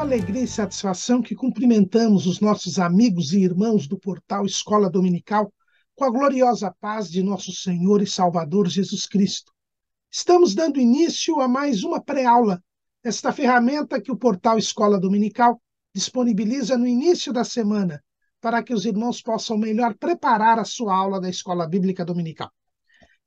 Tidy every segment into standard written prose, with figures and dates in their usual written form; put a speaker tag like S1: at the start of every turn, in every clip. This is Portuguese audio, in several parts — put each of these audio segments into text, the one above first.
S1: alegria e satisfação que cumprimentamos os nossos amigos e irmãos do portal Escola Dominical com a gloriosa paz de nosso Senhor e Salvador Jesus Cristo. Estamos dando início a mais uma pré-aula, esta ferramenta que o portal Escola Dominical disponibiliza no início da semana, para que os irmãos possam melhor preparar a sua aula da Escola Bíblica Dominical.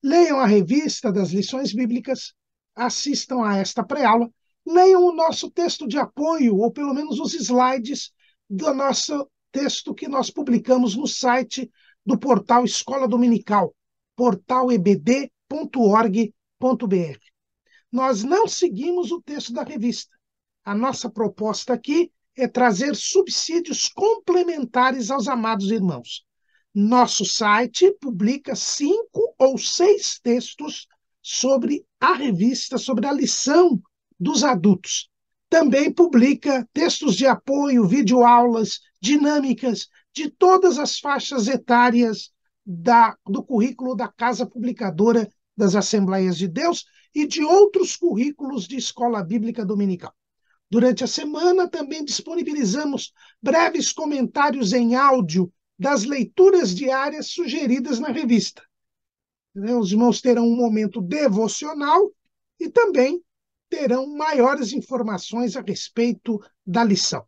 S1: Leiam a revista das lições bíblicas, assistam a esta pré-aula, leiam o nosso texto de apoio, ou pelo menos os slides do nosso texto que nós publicamos no site do portal Escola Dominical, portalebd.org.br. Nós não seguimos o texto da revista. A nossa proposta aqui é trazer subsídios complementares aos amados irmãos. Nosso site publica 5 ou 6 textos sobre a revista, sobre a lição dos adultos. Também publica textos de apoio, videoaulas, dinâmicas de todas as faixas etárias do currículo da Casa Publicadora das Assembleias de Deus e de outros currículos de Escola Bíblica Dominical. Durante a semana, também disponibilizamos breves comentários em áudio das leituras diárias sugeridas na revista. Os irmãos terão um momento devocional e também terão maiores informações a respeito da lição.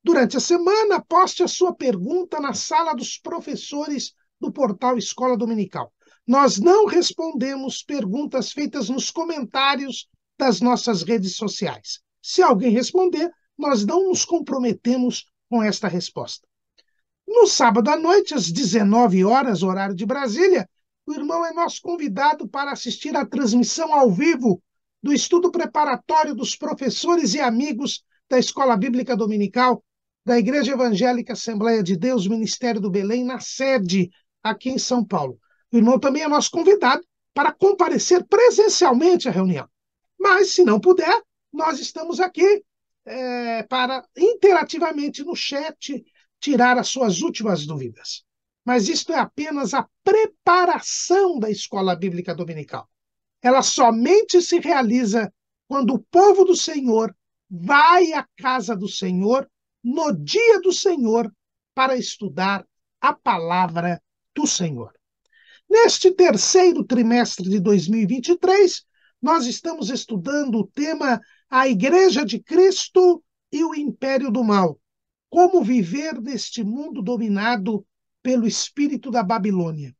S1: Durante a semana, poste a sua pergunta na sala dos professores do portal Escola Dominical. Nós não respondemos perguntas feitas nos comentários das nossas redes sociais. Se alguém responder, nós não nos comprometemos com esta resposta. No sábado à noite, às 19 horas, horário de Brasília, o irmão é nosso convidado para assistir à transmissão ao vivo do estudo preparatório dos professores e amigos da Escola Bíblica Dominical da Igreja Evangélica Assembleia de Deus, Ministério do Belém, na sede aqui em São Paulo. O irmão também é nosso convidado para comparecer presencialmente à reunião. Mas, se não puder, nós estamos aqui para interativamente no chat tirar as suas últimas dúvidas. Mas isto é apenas a preparação da Escola Bíblica Dominical. Ela somente se realiza quando o povo do Senhor vai à casa do Senhor no dia do Senhor para estudar a palavra do Senhor. Neste terceiro trimestre de 2023, nós estamos estudando o tema A Igreja de Cristo e o Império do Mal. Como viver neste mundo dominado pelo espírito da Babilônia.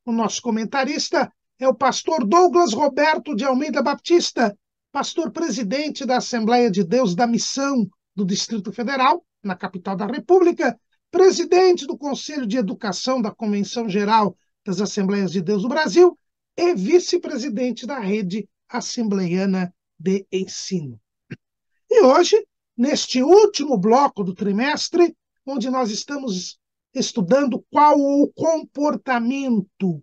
S1: O nosso comentarista é o pastor Douglas Roberto de Almeida Baptista, pastor presidente da Assembleia de Deus da Missão do Distrito Federal, na capital da República, presidente do Conselho de Educação da Convenção Geral das Assembleias de Deus do Brasil e vice-presidente da Rede Assembleiana de Ensino. E hoje, neste último bloco do trimestre, onde nós estamos estudando qual o comportamento,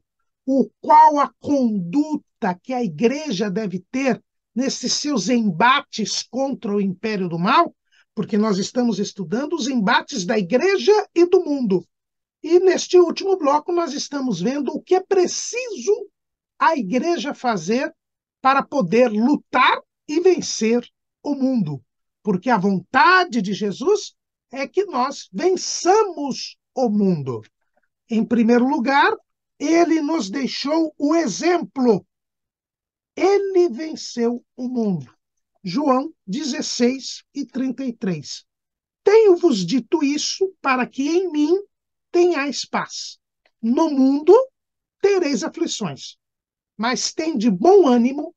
S1: qual a conduta que a igreja deve ter nesses seus embates contra o império do mal, porque nós estamos estudando os embates da igreja e do mundo. E neste último bloco nós estamos vendo o que é preciso a igreja fazer para poder lutar e vencer o mundo. Porque a vontade de Jesus é que nós vençamos o mundo. Em primeiro lugar, ele nos deixou o exemplo. Ele venceu o mundo. João 16:33. Tenho-vos dito isso para que em mim tenhais paz. No mundo tereis aflições, mas tende bom ânimo,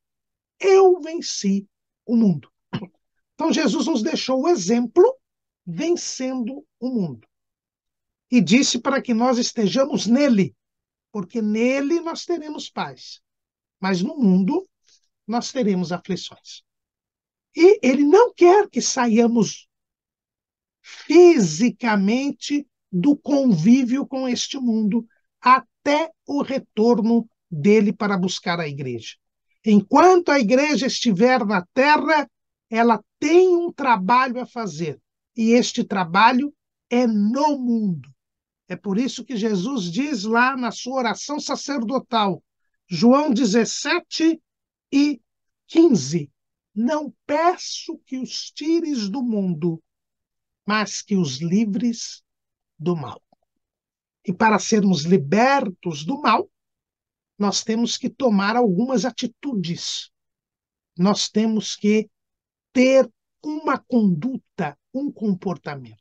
S1: eu venci o mundo. Então Jesus nos deixou o exemplo vencendo o mundo. E disse para que nós estejamos nele, porque nele nós teremos paz. Mas no mundo nós teremos aflições. E ele não quer que saiamos fisicamente do convívio com este mundo até o retorno dele para buscar a igreja. Enquanto a igreja estiver na terra, ela tem um trabalho a fazer. E este trabalho é no mundo. É por isso que Jesus diz lá na sua oração sacerdotal, João 17:15, não peço que os tires do mundo, mas que os livres do mal. E para sermos libertos do mal, nós temos que tomar algumas atitudes. Nós temos que ter uma conduta, um comportamento.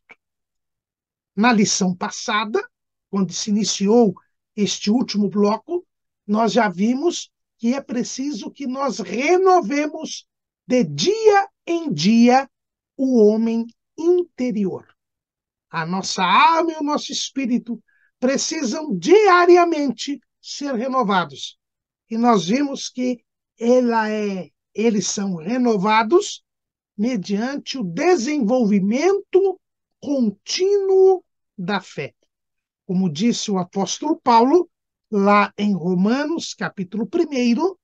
S1: Na lição passada, quando se iniciou este último bloco, nós já vimos que é preciso que nós renovemos de dia em dia o homem interior. A nossa alma e o nosso espírito precisam diariamente ser renovados. E nós vimos que eles são renovados mediante o desenvolvimento contínuo da fé. Como disse o apóstolo Paulo, lá em Romanos, capítulo 1,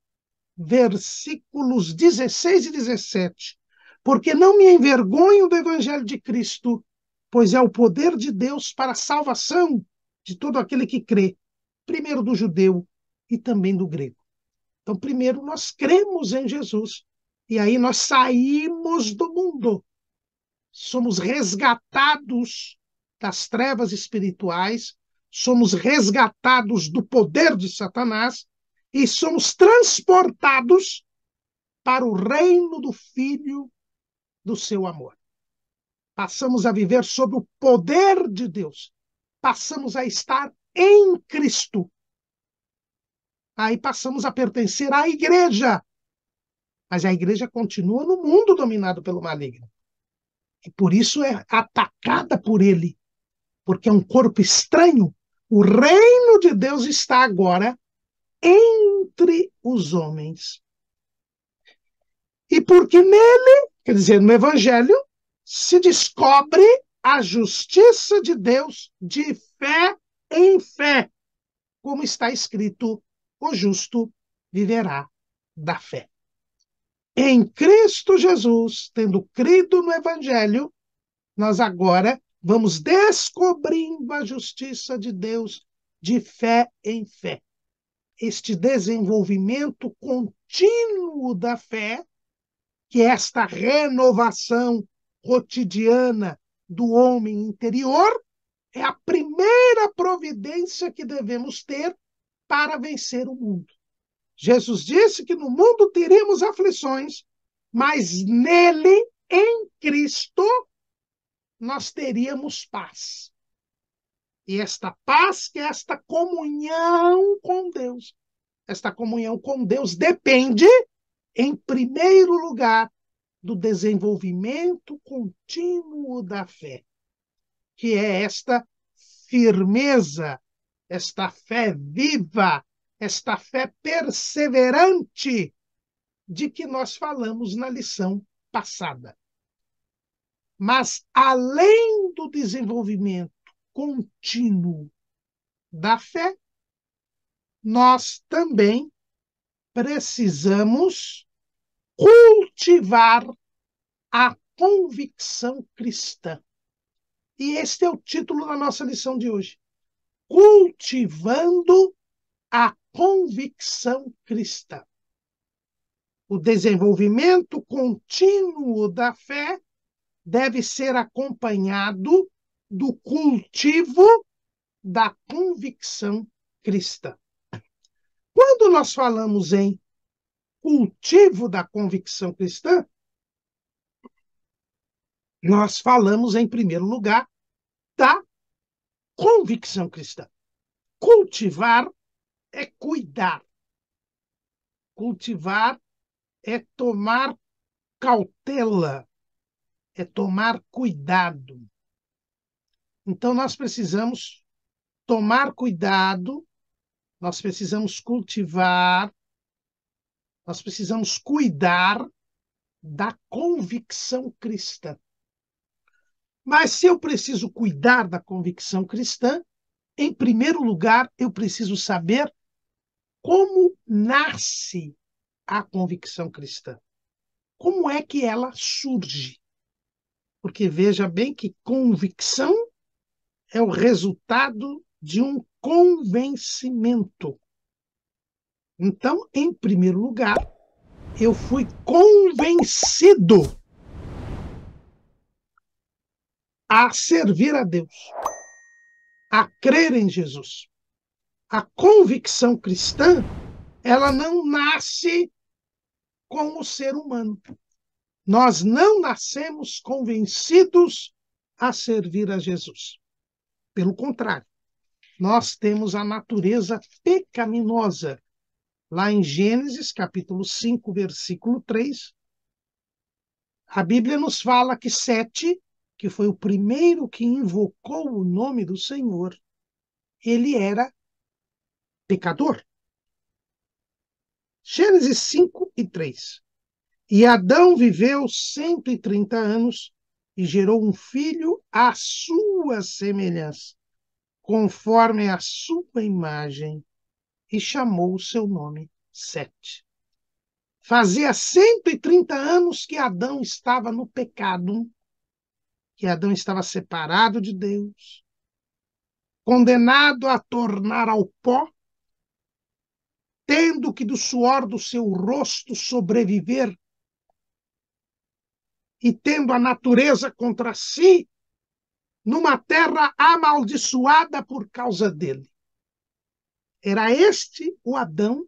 S1: versículos 16 e 17. Porque não me envergonho do evangelho de Cristo, pois é o poder de Deus para a salvação de todo aquele que crê, primeiro do judeu e também do grego. Então, primeiro nós cremos em Jesus, e aí nós saímos do mundo. Somos resgatados das trevas espirituais, somos resgatados do poder de Satanás e somos transportados para o reino do Filho do seu amor. Passamos a viver sob o poder de Deus. Passamos a estar em Cristo. Aí passamos a pertencer à igreja. Mas a igreja continua no mundo dominado pelo maligno. E por isso é atacada por ele. Porque é um corpo estranho. O reino de Deus está agora entre os homens. E porque nele, quer dizer, no Evangelho, se descobre a justiça de Deus de fé em fé. Como está escrito, o justo viverá da fé. Em Cristo Jesus, tendo crido no Evangelho, nós agora vamos descobrindo a justiça de Deus de fé em fé. Este desenvolvimento contínuo da fé, que é esta renovação cotidiana do homem interior, é a primeira providência que devemos ter para vencer o mundo. Jesus disse que no mundo teríamos aflições, mas nele, em Cristo, nós teríamos paz. E esta paz, que é esta comunhão com Deus, esta comunhão com Deus depende, em primeiro lugar, do desenvolvimento contínuo da fé, que é esta firmeza, esta fé viva, esta fé perseverante de que nós falamos na lição passada. Mas, além do desenvolvimento contínuo da fé, nós também precisamos cultivar a convicção cristã. E este é o título da nossa lição de hoje. Cultivando a convicção cristã. O desenvolvimento contínuo da fé deve ser acompanhado do cultivo da convicção cristã. Quando nós falamos em cultivo da convicção cristã, nós falamos, em primeiro lugar, da convicção cristã. Cultivar é cuidar. Cultivar é tomar cautela, é tomar cuidado. Então, nós precisamos tomar cuidado, nós precisamos cultivar, nós precisamos cuidar da convicção cristã. Mas se eu preciso cuidar da convicção cristã, em primeiro lugar, eu preciso saber como nasce a convicção cristã. Como é que ela surge? Porque veja bem que convicção é o resultado de um convencimento. Então, em primeiro lugar, eu fui convencido. a servir a Deus, a crer em Jesus. A convicção cristã, ela não nasce com o ser humano. Nós não nascemos convencidos a servir a Jesus. Pelo contrário, nós temos a natureza pecaminosa. Lá em Gênesis, capítulo 5, versículo 3, a Bíblia nos fala que Sete, que foi o primeiro que invocou o nome do Senhor, ele era pecador. Gênesis 5 e 3. E Adão viveu 130 anos e gerou um filho à sua semelhança, conforme a sua imagem, e chamou o seu nome Sete. Fazia 130 anos que Adão estava no pecado, que Adão estava separado de Deus, condenado a tornar ao pó, tendo que do suor do seu rosto sobreviver e tendo a natureza contra si, numa terra amaldiçoada por causa dele. Era este o Adão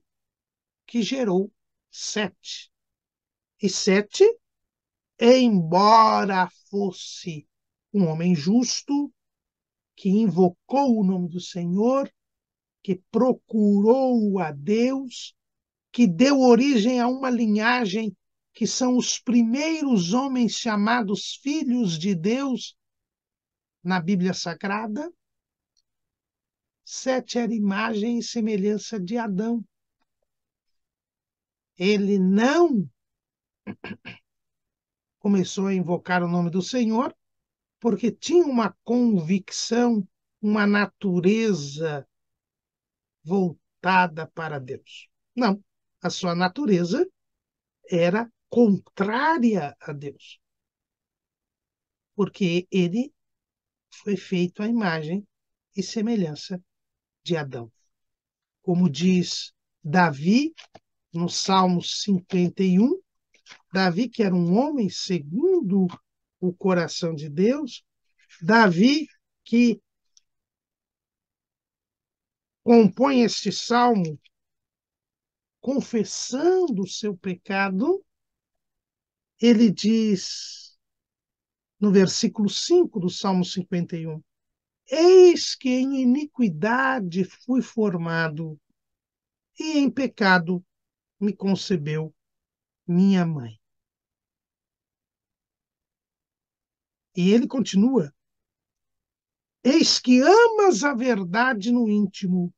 S1: que gerou Sete. E Sete, embora fosse um homem justo, que invocou o nome do Senhor, que procurou a Deus, que deu origem a uma linhagem que são os primeiros homens chamados filhos de Deus na Bíblia Sagrada. Sete era imagem e semelhança de Adão. Ele não começou a invocar o nome do Senhor porque tinha uma convicção, uma natureza voltada para Deus. Não, a sua natureza era contrária a Deus, porque ele foi feito à imagem e semelhança de Adão. Como diz Davi, no Salmo 51, Davi, que era um homem segundo o coração de Deus, Davi, que compõe este salmo confessando o seu pecado, ele diz, no versículo 5 do Salmo 51, eis que em iniquidade fui formado, e em pecado me concebeu minha mãe. E ele continua, eis que amas a verdade no íntimo,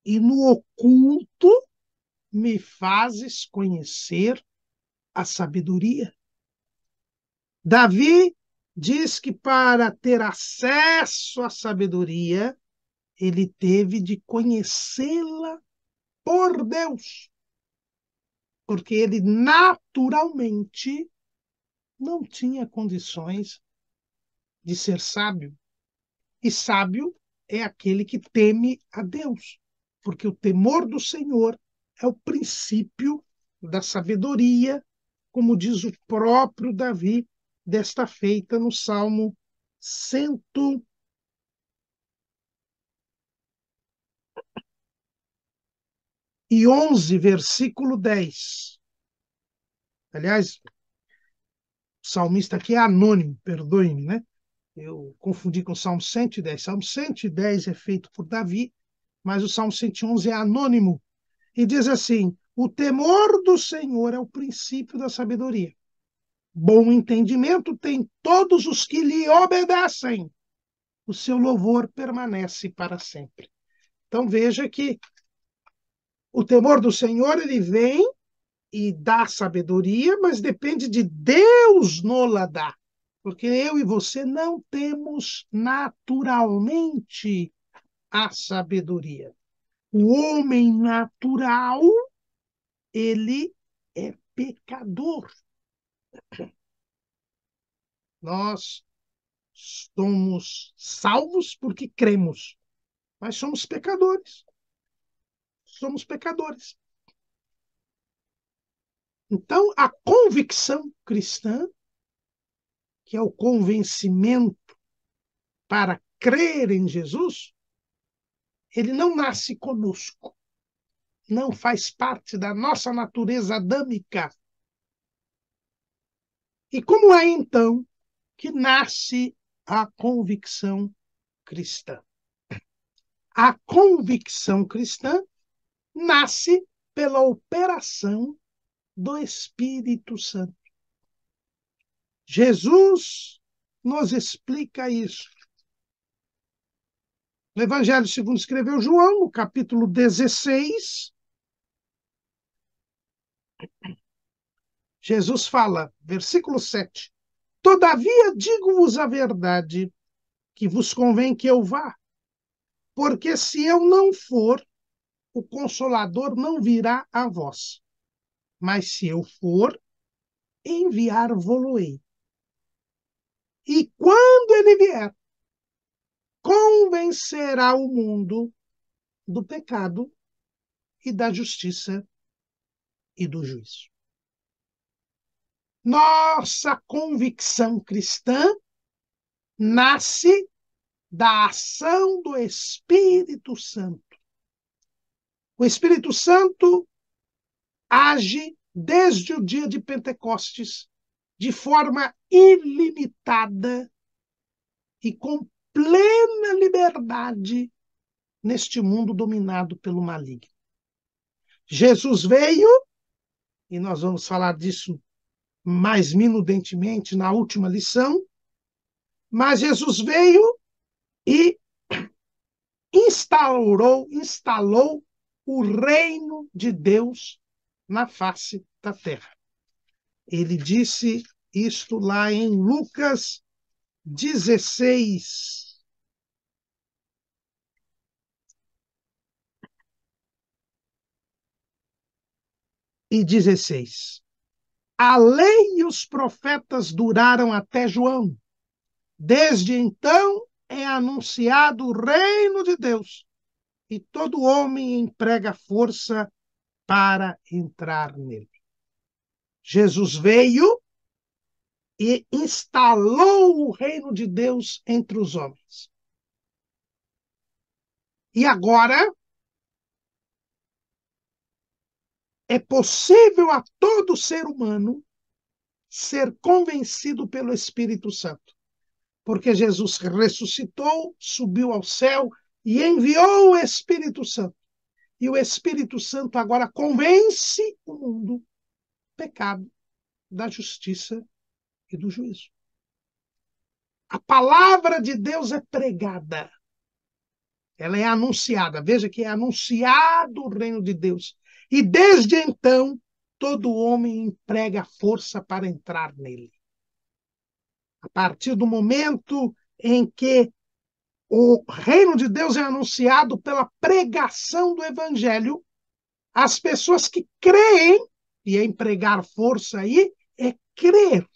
S1: e no oculto me fazes conhecer a sabedoria. Davi diz que para ter acesso à sabedoria, ele teve de conhecê-la por Deus, porque ele naturalmente não tinha condições de ser sábio. E sábio é aquele que teme a Deus, porque o temor do Senhor é o princípio da sabedoria, como diz o próprio Davi, desta feita no Salmo 111, versículo 10. Aliás, o salmista aqui é anônimo, perdoe-me, né? Eu confundi com o Salmo 110. Salmo 110 é feito por Davi, mas o Salmo 111 é anônimo. E diz assim, o temor do Senhor é o princípio da sabedoria. Bom entendimento tem todos os que lhe obedecem. O seu louvor permanece para sempre. Então veja que o temor do Senhor, ele vem e dá sabedoria, mas depende de Deus nos dar. Porque eu e você não temos naturalmente a sabedoria. O homem natural, ele é pecador. Nós somos salvos porque cremos, mas somos pecadores. Somos pecadores. Então, a convicção cristã, que é o convencimento para crer em Jesus, ele não nasce conosco, não faz parte da nossa natureza adâmica. E como é, então, que nasce a convicção cristã? A convicção cristã nasce pela operação do Espírito Santo. Jesus nos explica isso. No Evangelho segundo escreveu João, no capítulo 16, Jesus fala, versículo 7, todavia digo-vos a verdade, que vos convém que eu vá, porque se eu não for, o Consolador não virá a vós. Mas se eu for, enviar-vos-ei. E quando ele vier, convencerá o mundo do pecado e da justiça e do juízo. Nossa convicção cristã nasce da ação do Espírito Santo. O Espírito Santo age desde o dia de Pentecostes de forma ilimitada e com plena liberdade neste mundo dominado pelo maligno. Jesus veio, e nós vamos falar disso mais minudentemente na última lição, mas Jesus veio e instalou o reino de Deus na face da terra. Ele disse isto lá em Lucas 16. E 16. A lei e os profetas duraram até João. Desde então é anunciado o reino de Deus, e todo homem emprega força para entrar nele. Jesus veio e instalou o reino de Deus entre os homens. E agora é possível a todo ser humano ser convencido pelo Espírito Santo, porque Jesus ressuscitou, subiu ao céu e enviou o Espírito Santo. E o Espírito Santo agora convence o mundo do pecado, da justiça e do juízo. A palavra de Deus é pregada. Ela é anunciada. Veja que é anunciado o reino de Deus. E desde então, todo homem emprega força para entrar nele. A partir do momento em que o reino de Deus é anunciado pela pregação do evangelho, as pessoas que creem, e empregar força aí é crer.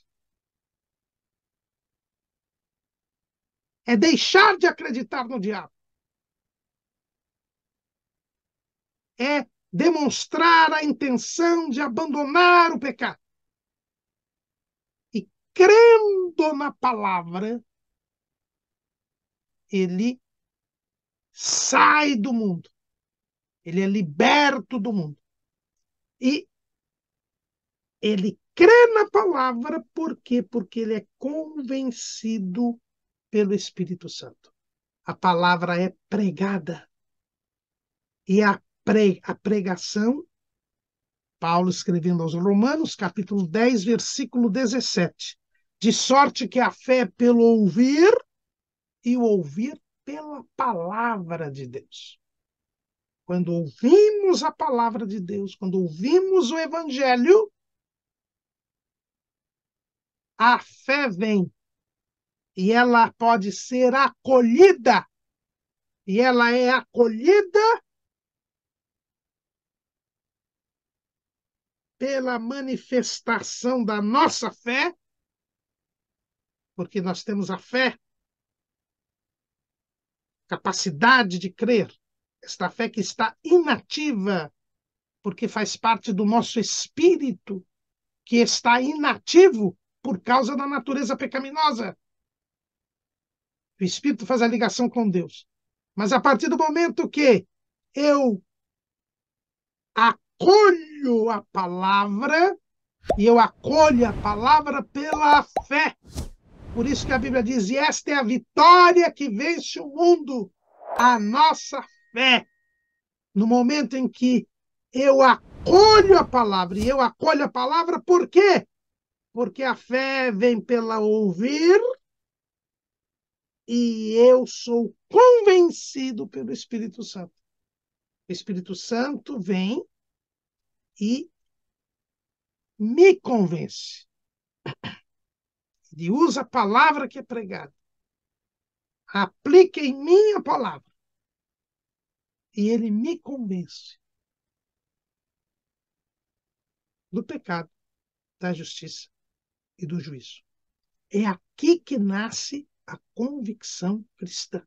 S1: É deixar de acreditar no diabo. É demonstrar a intenção de abandonar o pecado. E crendo na palavra, ele sai do mundo. Ele é liberto do mundo. E ele crê na palavra, por quê? Porque ele é convencido pelo Espírito Santo. A palavra é pregada. E a pregação, Paulo escrevendo aos Romanos, capítulo 10, versículo 17. De sorte que a fé é pelo ouvir, e o ouvir pela palavra de Deus. Quando ouvimos a palavra de Deus, quando ouvimos o evangelho, a fé vem e ela pode ser acolhida. E ela é acolhida pela manifestação da nossa fé, porque nós temos a fé, capacidade de crer, esta fé que está inativa, porque faz parte do nosso espírito, que está inativo, por causa da natureza pecaminosa. O espírito faz a ligação com Deus. Mas a partir do momento que eu acolho a palavra, e eu acolho a palavra pela fé. Por isso que a Bíblia diz, e esta é a vitória que vence o mundo, a nossa fé. No momento em que eu acolho a palavra, e eu acolho a palavra por quê? Porque a fé vem pela ouvir, e eu sou convencido pelo Espírito Santo. O Espírito Santo vem e me convence. Ele usa a palavra que é pregada. Aplica em mim a palavra. E ele me convence do pecado, da justiça e do juízo. É aqui que nasce a convicção cristã.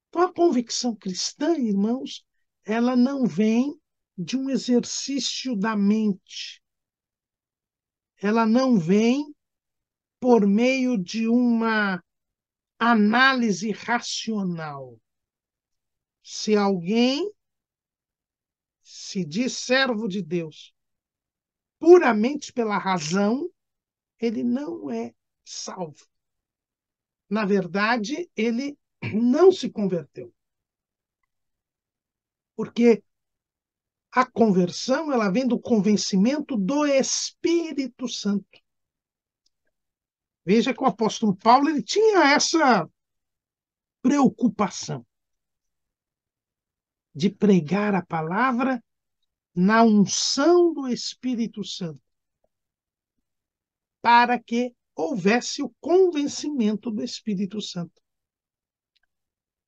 S1: Então, a convicção cristã, irmãos, ela não vem de um exercício da mente. Ela não vem por meio de uma análise racional. Se alguém se diz servo de Deus puramente pela razão, ele não é salvo. Na verdade, ele não se converteu. Porque a conversão, ela vem do convencimento do Espírito Santo. Veja que o apóstolo Paulo ele tinha essa preocupação de pregar a palavra na unção do Espírito Santo, para que houvesse o convencimento do Espírito Santo.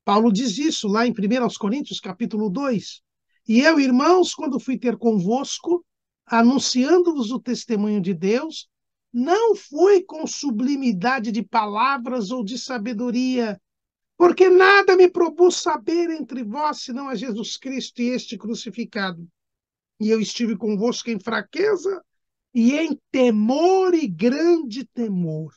S1: Paulo diz isso lá em 1 Coríntios, capítulo 2. E eu, irmãos, quando fui ter convosco, anunciando-vos o testemunho de Deus, não fui com sublimidade de palavras ou de sabedoria, porque nada me propus saber entre vós, senão a Jesus Cristo e este crucificado. E eu estive convosco em fraqueza e em temor e grande temor.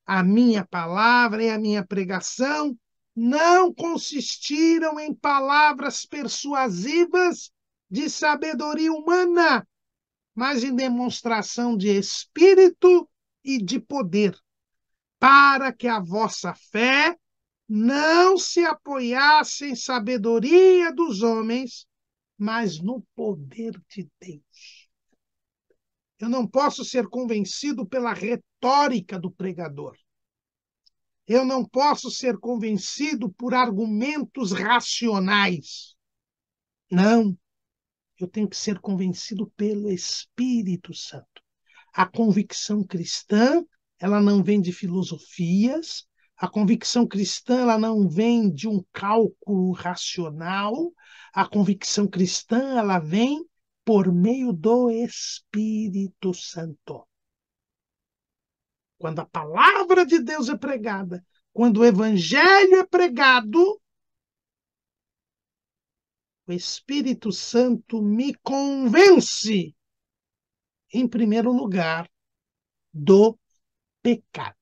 S1: A minha palavra e a minha pregação não consistiram em palavras persuasivas de sabedoria humana, mas em demonstração de espírito e de poder, para que a vossa fé não se apoiasse em sabedoria dos homens, mas no poder de Deus. Eu não posso ser convencido pela retórica do pregador. Eu não posso ser convencido por argumentos racionais. Não. Eu tenho que ser convencido pelo Espírito Santo. A convicção cristã, ela não vem de filosofias. A convicção cristã, ela não vem de um cálculo racional. A convicção cristã, ela vem por meio do Espírito Santo. Quando a palavra de Deus é pregada, quando o evangelho é pregado, o Espírito Santo me convence, em primeiro lugar, do pecado.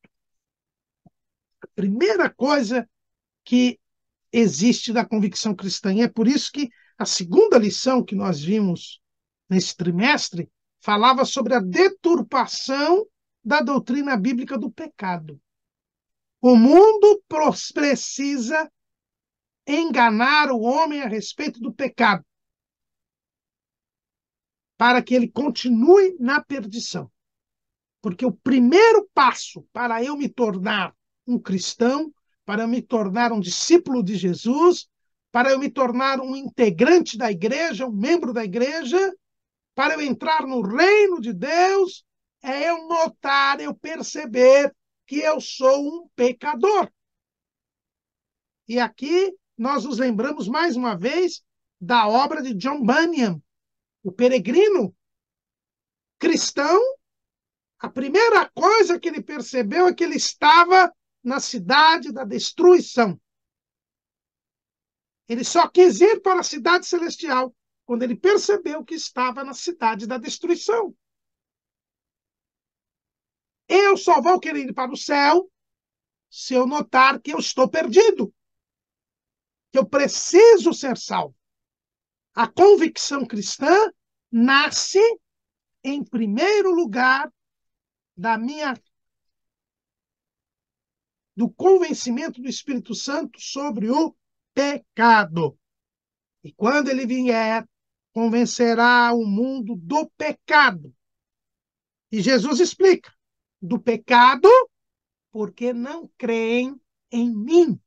S1: A primeira coisa que existe da convicção cristã. E é por isso que a segunda lição que nós vimos nesse trimestre falava sobre a deturpação da doutrina bíblica do pecado. O mundo precisa enganar o homem a respeito do pecado, para que ele continue na perdição. Porque o primeiro passo para eu me tornar um cristão, para eu me tornar um discípulo de Jesus, para eu me tornar um integrante da igreja, um membro da igreja, para eu entrar no reino de Deus, é eu notar, eu perceber que eu sou um pecador. E aqui nós nos lembramos mais uma vez da obra de John Bunyan, o peregrino cristão. A primeira coisa que ele percebeu é que ele estava na cidade da destruição. Ele só quis ir para a cidade celestial quando ele percebeu que estava na cidade da destruição. Eu só vou querer ir para o céu se eu notar que eu estou perdido, que eu preciso ser salvo. A convicção cristã nasce, em primeiro lugar, do convencimento do Espírito Santo sobre o pecado. E quando ele vier, convencerá o mundo do pecado. E Jesus explica: do pecado, porque não creem em mim.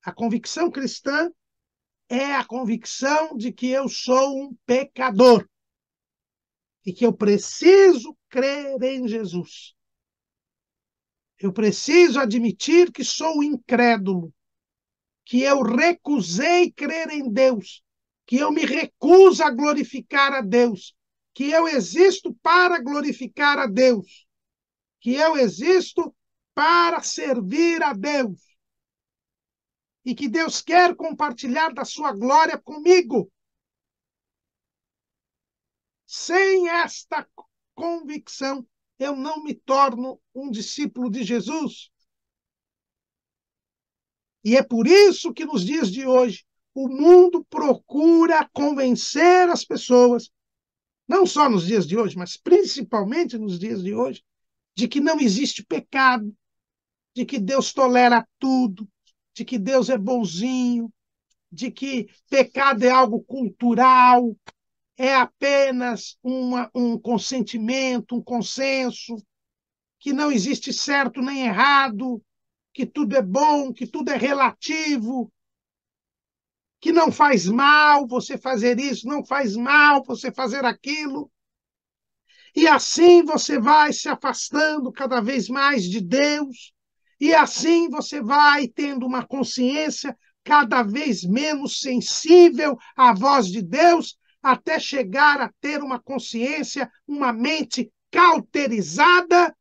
S1: A convicção cristã é a convicção de que eu sou um pecador e que eu preciso crer em Jesus. Eu preciso admitir que sou incrédulo, que eu recusei crer em Deus, que eu me recuso a glorificar a Deus, que eu existo para glorificar a Deus, que eu existo para servir a Deus e que Deus quer compartilhar da sua glória comigo. Sem esta convicção, eu não me torno um discípulo de Jesus. E é por isso que nos dias de hoje o mundo procura convencer as pessoas, não só nos dias de hoje, mas principalmente nos dias de hoje, de que não existe pecado, de que Deus tolera tudo, de que Deus é bonzinho, de que pecado é algo cultural, é apenas um consentimento, um consenso, que não existe certo nem errado, que tudo é bom, que tudo é relativo, que não faz mal você fazer isso, não faz mal você fazer aquilo. E assim você vai se afastando cada vez mais de Deus, e assim você vai tendo uma consciência cada vez menos sensível à voz de Deus, até chegar a ter uma consciência, uma mente cauterizada,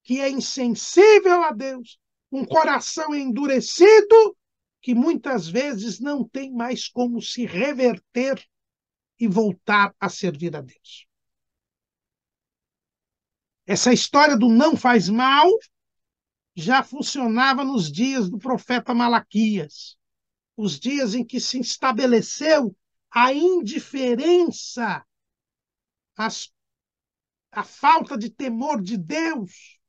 S1: que é insensível a Deus, um coração endurecido, que muitas vezes não tem mais como se reverter e voltar a servir a Deus. Essa história do não faz mal já funcionava nos dias do profeta Malaquias, os dias em que se estabeleceu a indiferença, a falta de temor de Deus.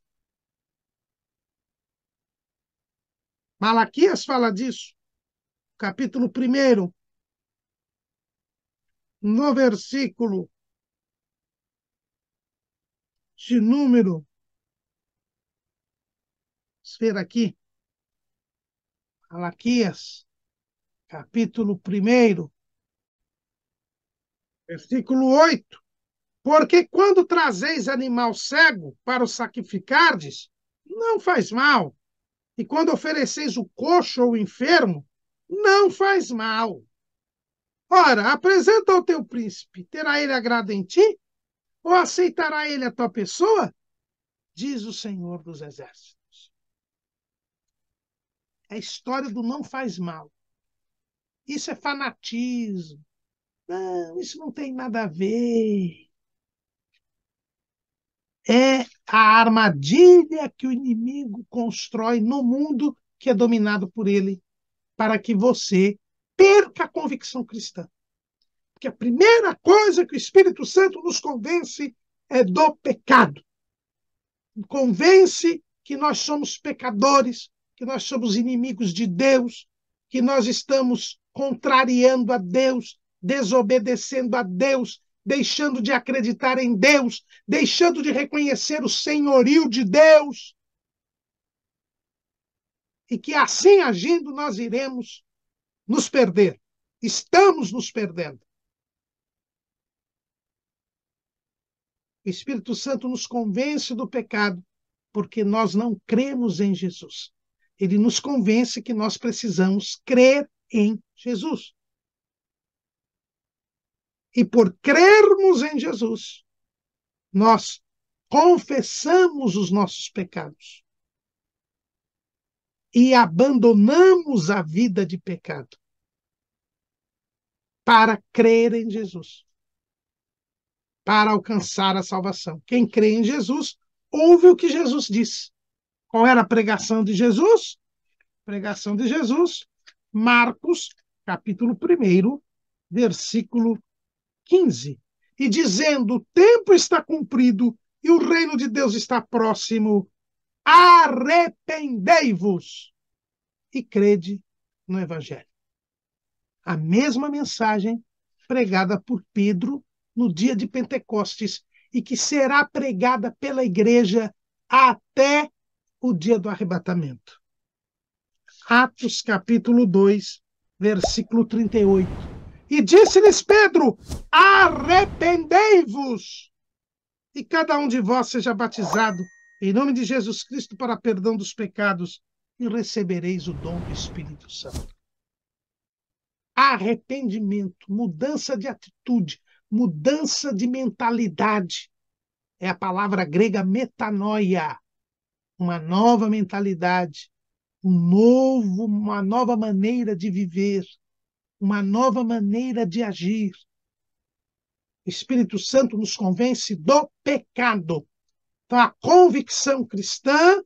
S1: Malaquias fala disso, capítulo 1, no versículo de número, vamos ver aqui, Malaquias, capítulo 1, versículo 8. Porque quando trazeis animal cego para o sacrificardes, não faz mal. E quando ofereceis o coxo ou o enfermo, não faz mal. Ora, apresenta ao teu príncipe, terá ele agrado em ti? Ou aceitará ele a tua pessoa? Diz o Senhor dos Exércitos. É a história do não faz mal. Isso é fanatismo. Não, isso não tem nada a ver. É a armadilha que o inimigo constrói no mundo que é dominado por ele, para que você perca a convicção cristã. Porque a primeira coisa que o Espírito Santo nos convence é do pecado. Convence que nós somos pecadores, que nós somos inimigos de Deus, que nós estamos contrariando a Deus, desobedecendo a Deus, deixando de acreditar em Deus, deixando de reconhecer o senhorio de Deus. E que assim agindo nós iremos nos perder. Estamos nos perdendo. O Espírito Santo nos convence do pecado porque nós não cremos em Jesus. Ele nos convence que nós precisamos crer em Jesus. E por crermos em Jesus, nós confessamos os nossos pecados e abandonamos a vida de pecado para crer em Jesus, para alcançar a salvação. Quem crê em Jesus, ouve o que Jesus disse. Qual era a pregação de Jesus? Pregação de Jesus, Marcos, capítulo 1, versículo 15. E dizendo, o tempo está cumprido e o reino de Deus está próximo, arrependei-vos e crede no Evangelho. A mesma mensagem pregada por Pedro no dia de Pentecostes e que será pregada pela igreja até o dia do arrebatamento. Atos capítulo 2, versículo 38. E disse-lhes Pedro, arrependei-vos, e cada um de vós seja batizado em nome de Jesus Cristo para perdão dos pecados, e recebereis o dom do Espírito Santo. Arrependimento, mudança de atitude, mudança de mentalidade. É a palavra grega metanoia, uma nova mentalidade, uma nova maneira de viver, uma nova maneira de agir. O Espírito Santo nos convence do pecado. Então, a convicção cristã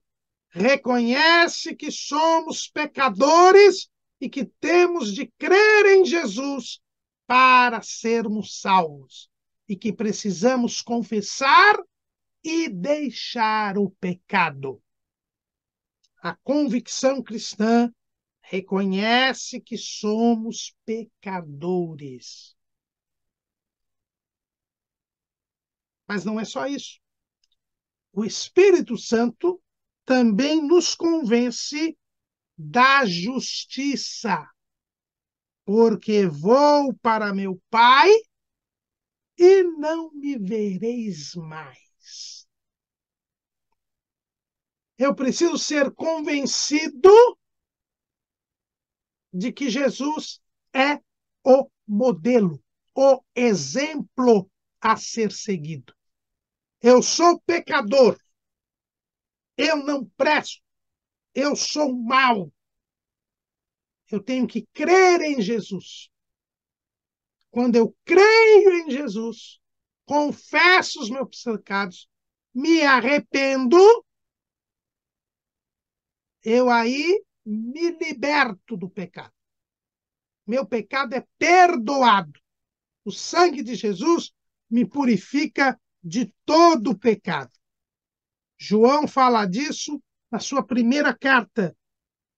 S1: reconhece que somos pecadores e que temos de crer em Jesus para sermos salvos. E que precisamos confessar e deixar o pecado. A convicção cristã reconhece que somos pecadores. Mas não é só isso. O Espírito Santo também nos convence da justiça, porque vou para meu Pai e não me vereis mais. Eu preciso ser convencido de que Jesus é o modelo, o exemplo a ser seguido. Eu sou pecador, eu não presto, eu sou mau. Eu tenho que crer em Jesus. Quando eu creio em Jesus, confesso os meus pecados, me arrependo, eu aí me liberto do pecado. Meu pecado é perdoado. O sangue de Jesus me purifica de todo o pecado. João fala disso na sua primeira carta.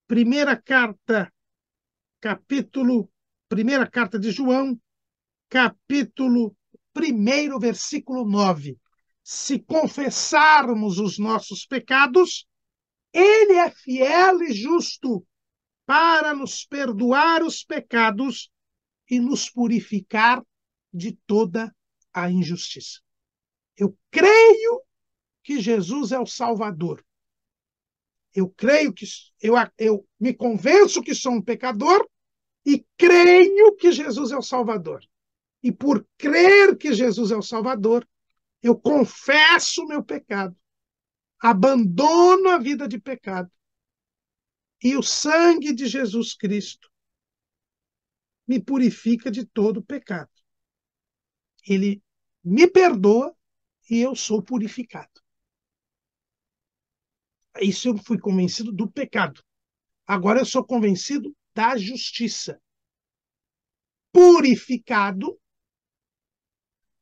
S1: Primeira carta de João, capítulo 1, versículo 9. Se confessarmos os nossos pecados, ele é fiel e justo para nos perdoar os pecados e nos purificar de toda a injustiça. Eu creio que Jesus é o Salvador. Eu creio que eu me convenço que sou um pecador e creio que Jesus é o Salvador. E por crer que Jesus é o Salvador, eu confesso o meu pecado, abandono a vida de pecado. E o sangue de Jesus Cristo me purifica de todo pecado. Ele me perdoa e eu sou purificado. Isso eu fui convencido do pecado. Agora eu sou convencido da justiça. Purificado,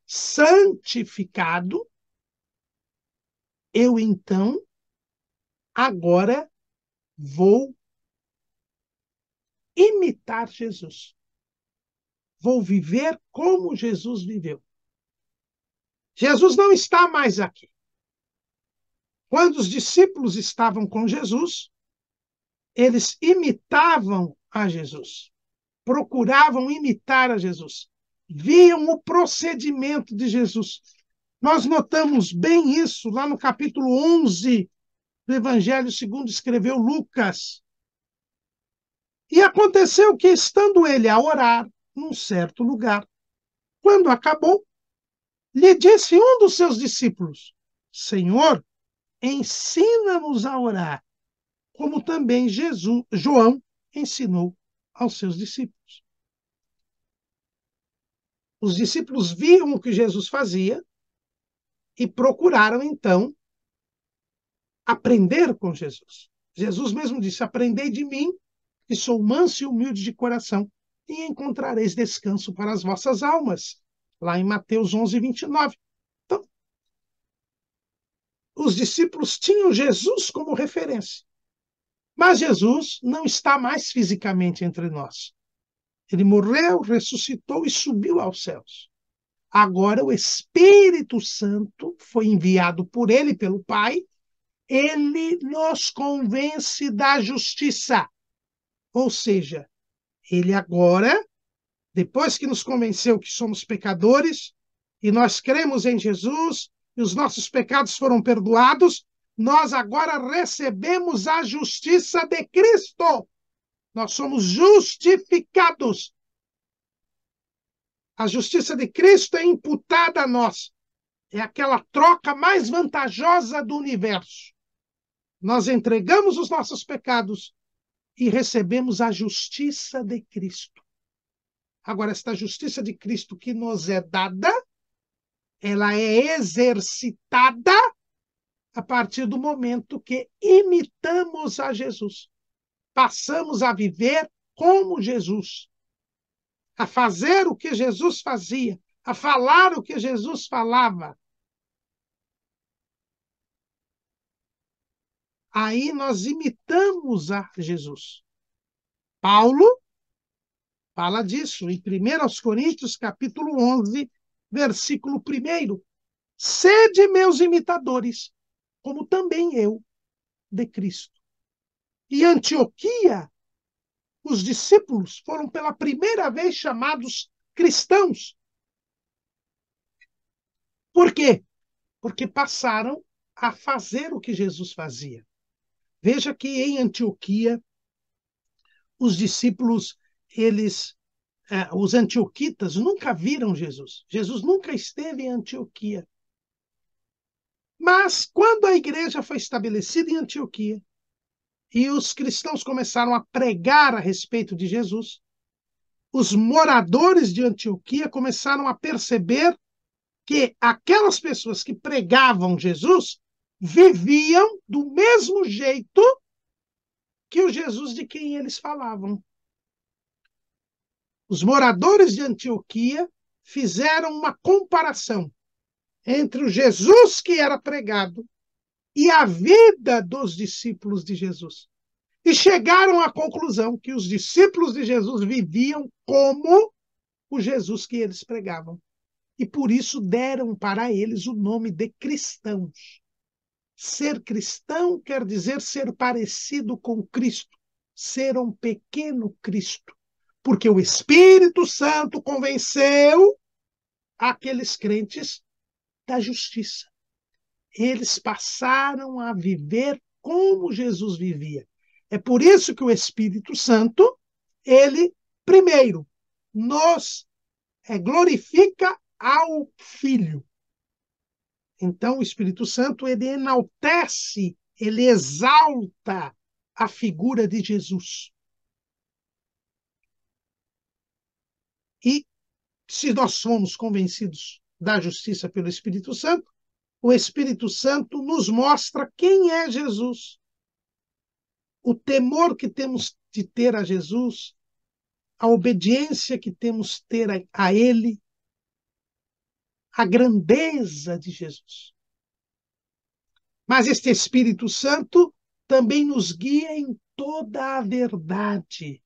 S1: santificado, eu então agora vou imitar Jesus. Vou viver como Jesus viveu. Jesus não está mais aqui. Quando os discípulos estavam com Jesus, eles imitavam a Jesus, procuravam imitar a Jesus, viam o procedimento de Jesus. Nós notamos bem isso lá no capítulo 11 do Evangelho segundo escreveu Lucas. E aconteceu que, estando ele a orar num certo lugar, quando acabou, lhe disse um dos seus discípulos: Senhor, ensina-nos a orar, como também João ensinou aos seus discípulos. Os discípulos viam o que Jesus fazia e procuraram, então, aprender com Jesus. Jesus mesmo disse: aprendei de mim, que sou manso e humilde de coração, e encontrareis descanso para as vossas almas. Lá em Mateus 11, 29. Então, os discípulos tinham Jesus como referência. Mas Jesus não está mais fisicamente entre nós. Ele morreu, ressuscitou e subiu aos céus. Agora o Espírito Santo foi enviado por ele, pelo Pai. Ele nos convence da justiça. Ou seja, ele agora, depois que nos convenceu que somos pecadores, e nós cremos em Jesus, e os nossos pecados foram perdoados, nós agora recebemos a justiça de Cristo. Nós somos justificados. A justiça de Cristo é imputada a nós. É aquela troca mais vantajosa do universo. Nós entregamos os nossos pecados e recebemos a justiça de Cristo. Agora, esta justiça de Cristo que nos é dada, ela é exercitada a partir do momento que imitamos a Jesus. Passamos a viver como Jesus, a fazer o que Jesus fazia, a falar o que Jesus falava. Aí nós imitamos a Jesus. Paulo fala disso em 1 Coríntios, capítulo 11, versículo 1. Sede meus imitadores, como também eu de Cristo. Em Antioquia, os discípulos foram pela primeira vez chamados cristãos. Por quê? Porque passaram a fazer o que Jesus fazia. Veja que em Antioquia, os discípulos, os antioquitas, nunca viram Jesus. Jesus nunca esteve em Antioquia. Mas, quando a igreja foi estabelecida em Antioquia, e os cristãos começaram a pregar a respeito de Jesus, os moradores de Antioquia começaram a perceber que aquelas pessoas que pregavam Jesus viviam do mesmo jeito que o Jesus de quem eles falavam. Os moradores de Antioquia fizeram uma comparação entre o Jesus que era pregado e a vida dos discípulos de Jesus. E chegaram à conclusão que os discípulos de Jesus viviam como o Jesus que eles pregavam. E por isso deram para eles o nome de cristãos. Ser cristão quer dizer ser parecido com Cristo, ser um pequeno Cristo. Porque o Espírito Santo convenceu aqueles crentes da justiça. Eles passaram a viver como Jesus vivia. É por isso que o Espírito Santo, ele, primeiro, nos glorifica ao Filho. Então, o Espírito Santo, ele enaltece, ele exalta a figura de Jesus. E se nós somos convencidos da justiça pelo Espírito Santo, o Espírito Santo nos mostra quem é Jesus. O temor que temos de ter a Jesus, a obediência que temos de ter a Ele, a grandeza de Jesus. Mas este Espírito Santo também nos guia em toda a verdade.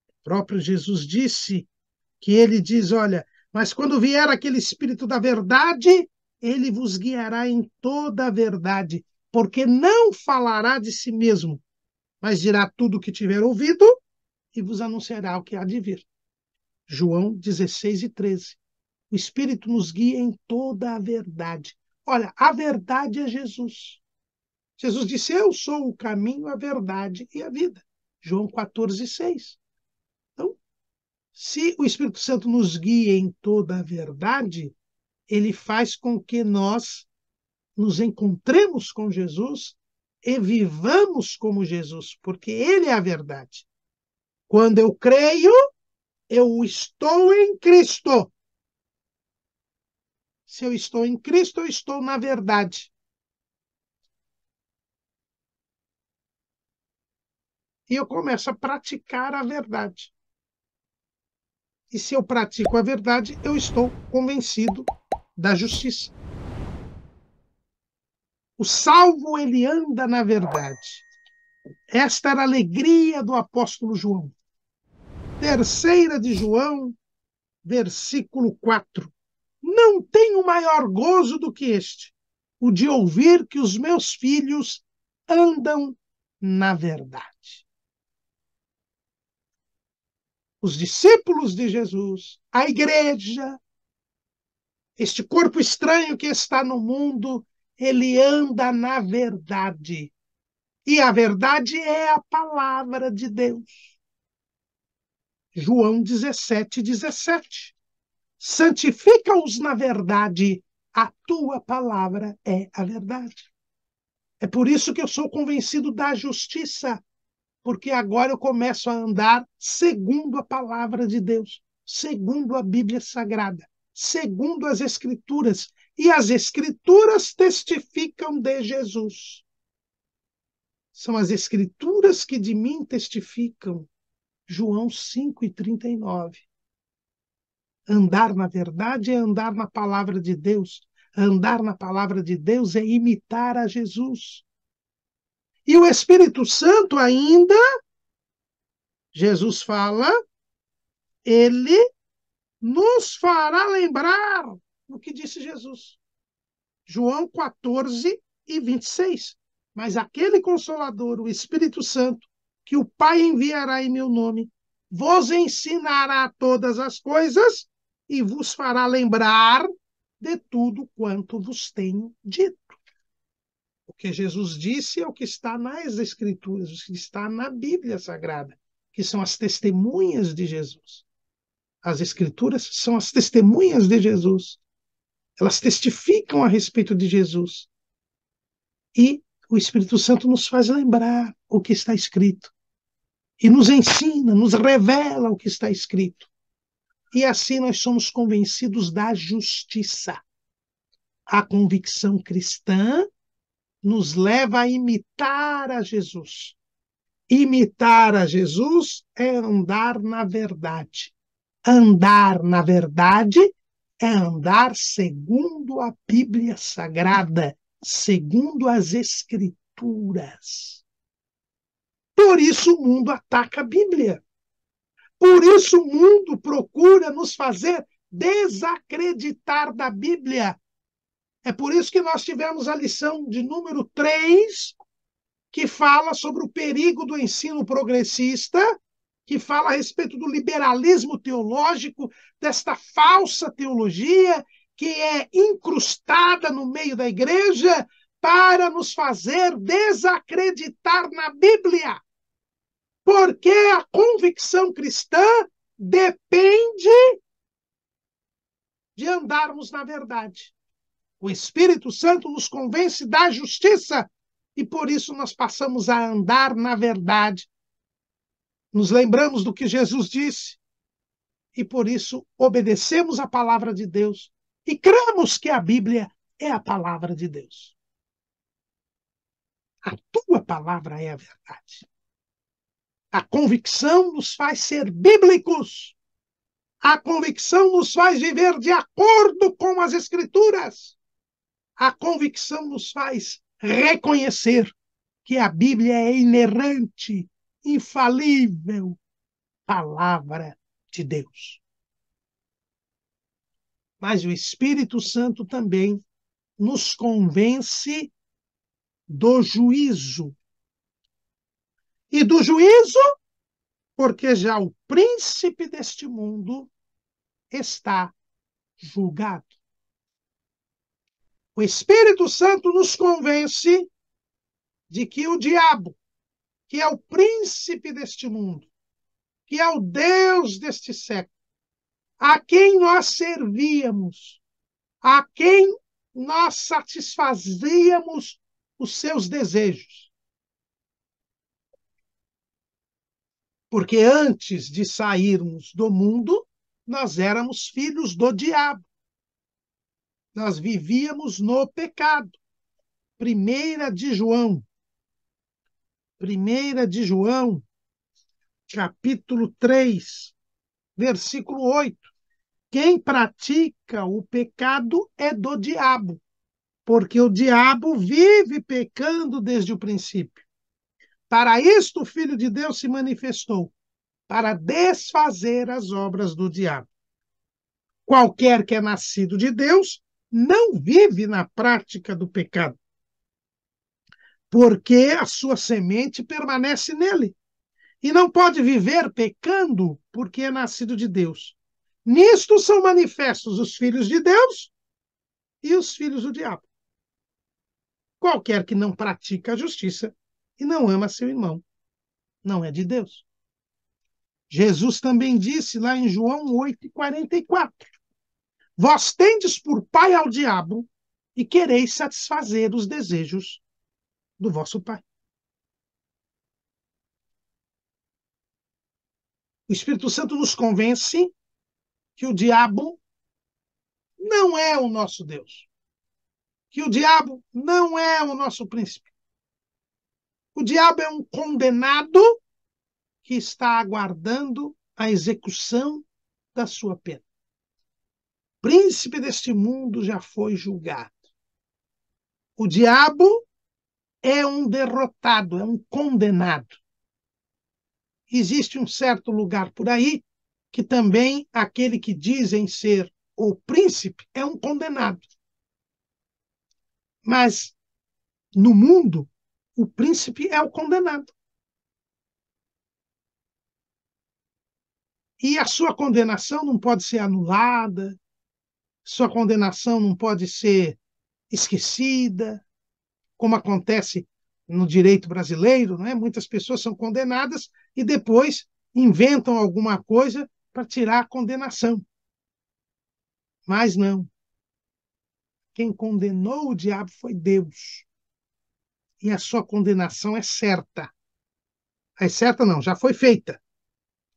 S1: O próprio Jesus disse que ele diz, olha, mas quando vier aquele Espírito da verdade, ele vos guiará em toda a verdade, porque não falará de si mesmo, mas dirá tudo o que tiver ouvido e vos anunciará o que há de vir. João 16:13. O Espírito nos guia em toda a verdade. Olha, a verdade é Jesus. Jesus disse, eu sou o caminho, a verdade e a vida. João 14:6. Então, se o Espírito Santo nos guia em toda a verdade, ele faz com que nós nos encontremos com Jesus e vivamos como Jesus, porque ele é a verdade. Quando eu creio, eu estou em Cristo. Se eu estou em Cristo, eu estou na verdade. E eu começo a praticar a verdade. E se eu pratico a verdade, eu estou convencido da justiça. O salvo, ele anda na verdade. Esta era a alegria do apóstolo João. Terceira de João, versículo 4. Não tenho maior gozo do que este, o de ouvir que os meus filhos andam na verdade. Os discípulos de Jesus, a igreja, este corpo estranho que está no mundo, ele anda na verdade. E a verdade é a palavra de Deus. João 17:17. Santifica-os na verdade, a tua palavra é a verdade. É por isso que eu sou convencido da justiça, porque agora eu começo a andar segundo a palavra de Deus, segundo a Bíblia Sagrada, segundo as Escrituras. E as Escrituras testificam de Jesus. São as Escrituras que de mim testificam. João 5:39. Andar na verdade é andar na palavra de Deus. Andar na palavra de Deus é imitar a Jesus. E o Espírito Santo ainda, Jesus fala, ele nos fará lembrar o que disse Jesus. João 14:26. Mas aquele Consolador, o Espírito Santo, que o Pai enviará em meu nome, vos ensinará todas as coisas e vos fará lembrar de tudo quanto vos tenho dito. O que Jesus disse é o que está nas Escrituras, o que está na Bíblia Sagrada, que são as testemunhas de Jesus. As Escrituras são as testemunhas de Jesus. Elas testificam a respeito de Jesus. E o Espírito Santo nos faz lembrar o que está escrito. E nos ensina, nos revela o que está escrito. E assim nós somos convencidos da justiça. A convicção cristã nos leva a imitar a Jesus. Imitar a Jesus é andar na verdade. Andar na verdade é andar segundo a Bíblia Sagrada, segundo as Escrituras. Por isso o mundo ataca a Bíblia. Por isso o mundo procura nos fazer desacreditar da Bíblia. É por isso que nós tivemos a lição de número 3, que fala sobre o perigo do ensino progressista, que fala a respeito do liberalismo teológico, desta falsa teologia que é incrustada no meio da igreja para nos fazer desacreditar na Bíblia. Porque a convicção cristã depende de andarmos na verdade. O Espírito Santo nos convence da justiça e por isso nós passamos a andar na verdade. Nos lembramos do que Jesus disse e por isso obedecemos a palavra de Deus e cremos que a Bíblia é a palavra de Deus. A tua palavra é a verdade. A convicção nos faz ser bíblicos. A convicção nos faz viver de acordo com as Escrituras. A convicção nos faz reconhecer que a Bíblia é inerrante, infalível, palavra de Deus. Mas o Espírito Santo também nos convence do juízo. E do juízo, porque já o príncipe deste mundo está julgado. O Espírito Santo nos convence de que o diabo, que é o príncipe deste mundo, que é o Deus deste século, a quem nós servíamos, a quem nós satisfazíamos os seus desejos. Porque antes de sairmos do mundo, nós éramos filhos do diabo. Nós vivíamos no pecado. 1 de João, capítulo 3, versículo 8. Quem pratica o pecado é do diabo, porque o diabo vive pecando desde o princípio. Para isto o Filho de Deus se manifestou, para desfazer as obras do diabo. Qualquer que é nascido de Deus não vive na prática do pecado, porque a sua semente permanece nele. E não pode viver pecando porque é nascido de Deus. Nisto são manifestos os filhos de Deus e os filhos do diabo. Qualquer que não pratica a justiça e não ama seu irmão, não é de Deus. Jesus também disse lá em João 8:44: Vós tendes por pai ao diabo e quereis satisfazer os desejos do vosso pai. O Espírito Santo nos convence que o diabo não é o nosso Deus, que o diabo não é o nosso príncipe. O diabo é um condenado que está aguardando a execução da sua pena. O príncipe deste mundo já foi julgado. O diabo é um derrotado, é um condenado. Existe um certo lugar por aí que também aquele que dizem ser o príncipe é um condenado. Mas no mundo, o príncipe é o condenado. E a sua condenação não pode ser anulada, sua condenação não pode ser esquecida, como acontece no direito brasileiro, não é? Muitas pessoas são condenadas e depois inventam alguma coisa para tirar a condenação. Mas não. Quem condenou o diabo foi Deus. E a sua condenação é certa. É certa não, já foi feita.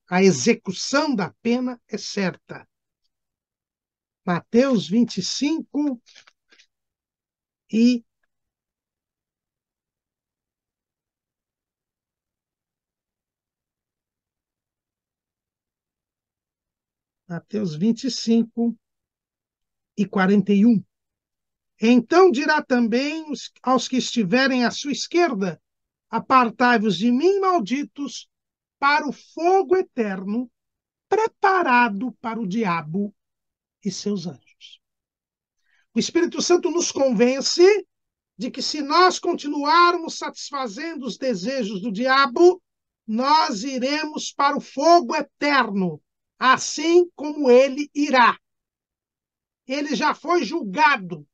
S1: A execução da pena é certa. Mateus 25 e Mateus 25 e 41. Então dirá também aos que estiverem à sua esquerda: Apartai-vos de mim, malditos, para o fogo eterno, preparado para o diabo e seus anjos. O Espírito Santo nos convence de que se nós continuarmos satisfazendo os desejos do diabo, nós iremos para o fogo eterno, assim como ele irá. Ele já foi julgado.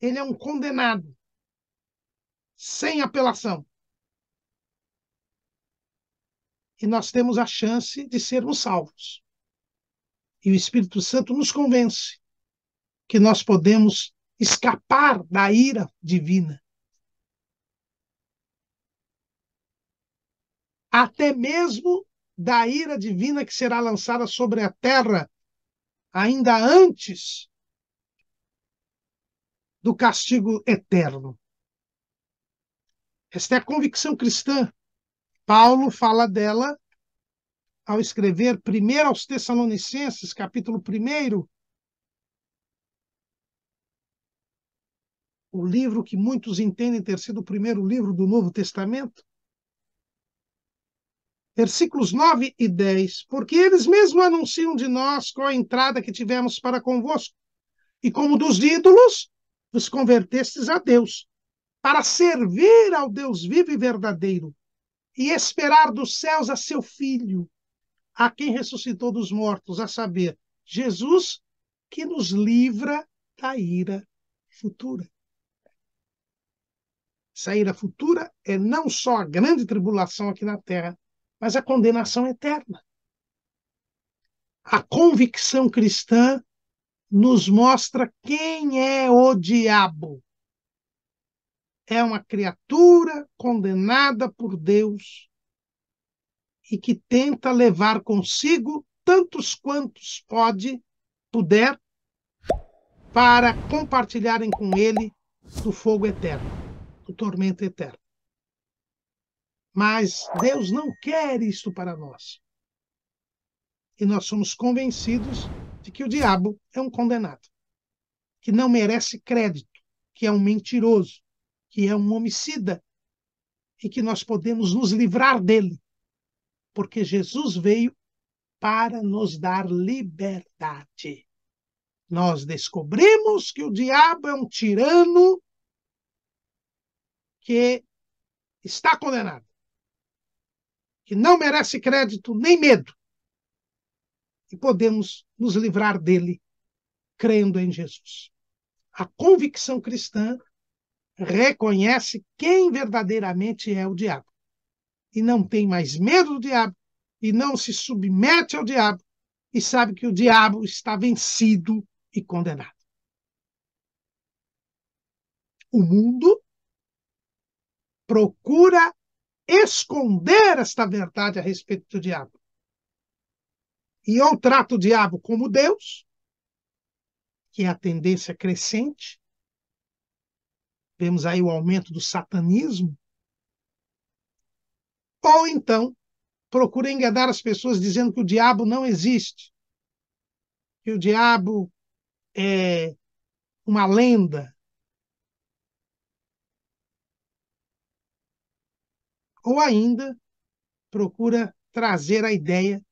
S1: Ele é um condenado, sem apelação. E nós temos a chance de sermos salvos. E o Espírito Santo nos convence que nós podemos escapar da ira divina. Até mesmo da ira divina que será lançada sobre a terra ainda antes do castigo eterno. Esta é a convicção cristã. Paulo fala dela ao escrever 1 aos Tessalonicenses, capítulo 1, o livro que muitos entendem ter sido o primeiro livro do Novo Testamento. Versículos 9 e 10. Porque eles mesmos anunciam de nós qual a entrada que tivemos para convosco, e como dos ídolos vos convertestes a Deus, para servir ao Deus vivo e verdadeiro, e esperar dos céus a seu Filho, a quem ressuscitou dos mortos, a saber, Jesus, que nos livra da ira futura. Essa ira futura é não só a grande tribulação aqui na terra, mas a condenação eterna. A convicção cristã nos mostra quem é o diabo. É uma criatura condenada por Deus e que tenta levar consigo tantos quantos puder, para compartilharem com ele do fogo eterno, do tormento eterno. Mas Deus não quer isto para nós. E nós somos convencidos de que o diabo é um condenado, que não merece crédito, que é um mentiroso, que é um homicida, e que nós podemos nos livrar dele, porque Jesus veio para nos dar liberdade. Nós descobrimos que o diabo é um tirano que está condenado, que não merece crédito nem medo, e podemos nos livrar dele crendo em Jesus. A convicção cristã reconhece quem verdadeiramente é o diabo e não tem mais medo do diabo e não se submete ao diabo e sabe que o diabo está vencido e condenado. O mundo procura esconder esta verdade a respeito do diabo. E ou trata o diabo como Deus, que é a tendência crescente. Vemos aí o aumento do satanismo. Ou então procura enganar as pessoas dizendo que o diabo não existe, que o diabo é uma lenda. Ou ainda procura trazer a ideia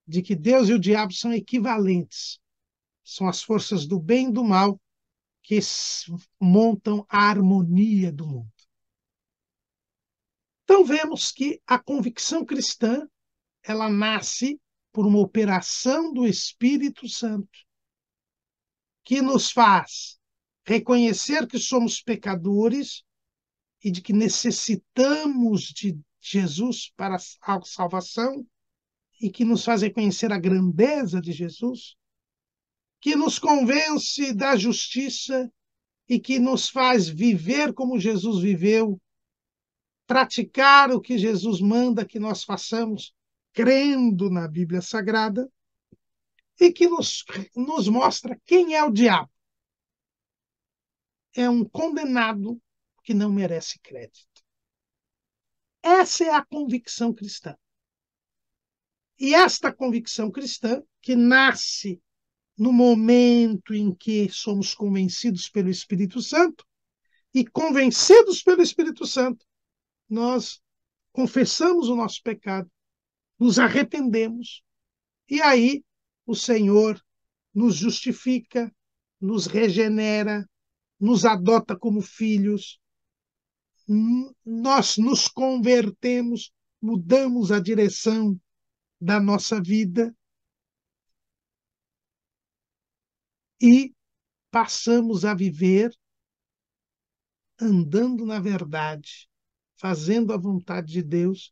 S1: de que Deus e o diabo são equivalentes. São as forças do bem e do mal que montam a harmonia do mundo. Então vemos que a convicção cristã, ela nasce por uma operação do Espírito Santo, que nos faz reconhecer que somos pecadores e de que necessitamos de Jesus para a salvação, e que nos faz reconhecer a grandeza de Jesus, que nos convence da justiça e que nos faz viver como Jesus viveu, praticar o que Jesus manda que nós façamos, crendo na Bíblia Sagrada, e que nos mostra quem é o diabo. É um condenado que não merece crédito. Essa é a convicção cristã. E esta convicção cristã, que nasce no momento em que somos convencidos pelo Espírito Santo, e convencidos pelo Espírito Santo, nós confessamos o nosso pecado, nos arrependemos, e aí o Senhor nos justifica, nos regenera, nos adota como filhos, nós nos convertemos, mudamos a direção da nossa vida e passamos a viver andando na verdade, fazendo a vontade de Deus,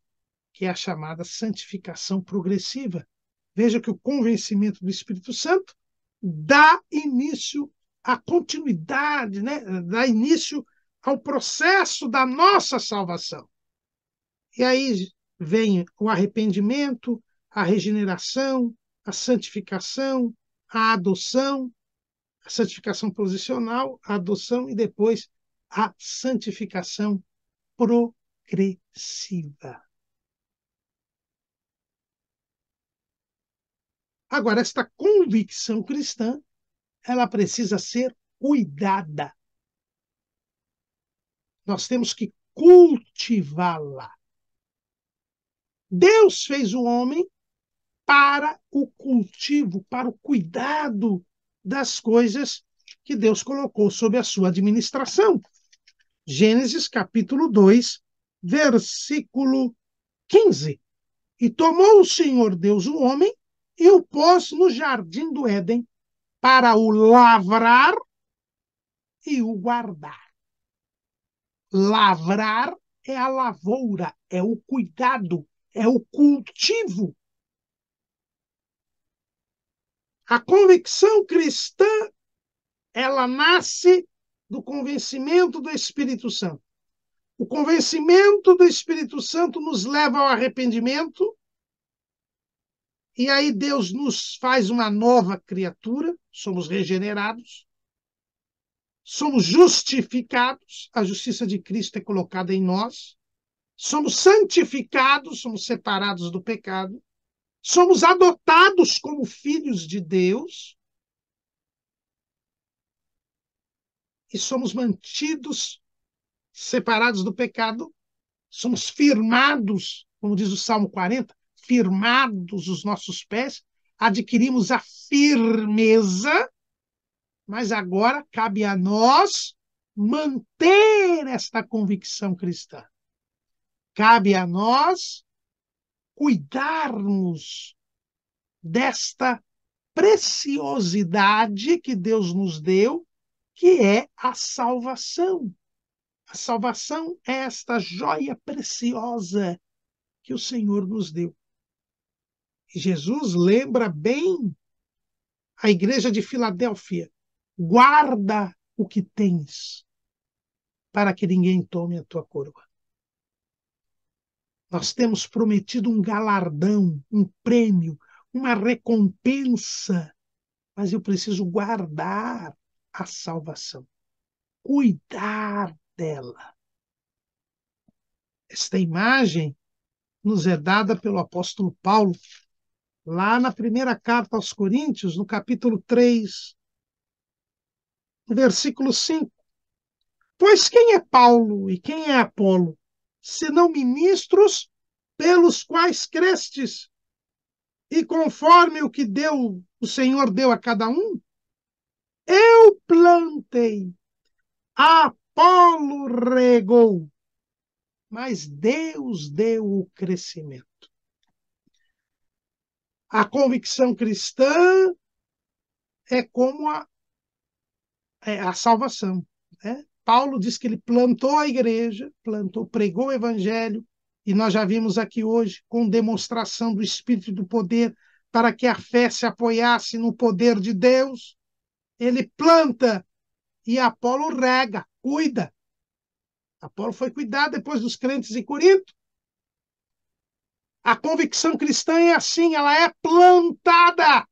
S1: que é a chamada santificação progressiva. Veja que o convencimento do Espírito Santo dá início à continuidade, né? Dá início ao processo da nossa salvação. E aí vem o arrependimento, a regeneração, a santificação, a adoção, a santificação posicional, a adoção e depois a santificação progressiva. Agora, esta convicção cristã, ela precisa ser cuidada. Nós temos que cultivá-la. Deus fez o homem para o cultivo, para o cuidado das coisas que Deus colocou sob a sua administração. Gênesis capítulo 2, versículo 15. E tomou o Senhor Deus o homem e o pôs no jardim do Éden para o lavrar e o guardar. Lavrar é a lavoura, é o cuidado, é o cultivo. A convicção cristã, ela nasce do convencimento do Espírito Santo. O convencimento do Espírito Santo nos leva ao arrependimento E aí Deus nos faz uma nova criatura, somos regenerados, somos justificados, a justiça de Cristo é colocada em nós, somos santificados, somos separados do pecado, somos adotados como filhos de Deus e somos mantidos separados do pecado, somos firmados, como diz o Salmo 40, firmados os nossos pés, adquirimos a firmeza, mas agora cabe a nós manter esta convicção cristã. Cabe a nós cuidarmos desta preciosidade que Deus nos deu, que é a salvação. A salvação é esta joia preciosa que o Senhor nos deu. E Jesus lembra bem a igreja de Filadélfia: guarda o que tens, para que ninguém tome a tua coroa. Nós temos prometido um galardão, um prêmio, uma recompensa, mas eu preciso guardar a salvação, cuidar dela. Esta imagem nos é dada pelo apóstolo Paulo, lá na primeira carta aos Coríntios, no capítulo 3, no versículo 5. Pois quem é Paulo e quem é Apolo, senão ministros pelos quais crestes? E conforme o que o Senhor deu a cada um, eu plantei, Apolo regou, mas Deus deu o crescimento. A convicção cristã é como a salvação, né? Paulo diz que ele plantou a igreja, pregou o evangelho, e nós já vimos aqui hoje, com demonstração do Espírito e do poder, para que a fé se apoiasse no poder de Deus. Ele planta e Apolo rega, cuida. Apolo foi cuidar depois dos crentes em Corinto. A convicção cristã é assim, ela é plantada.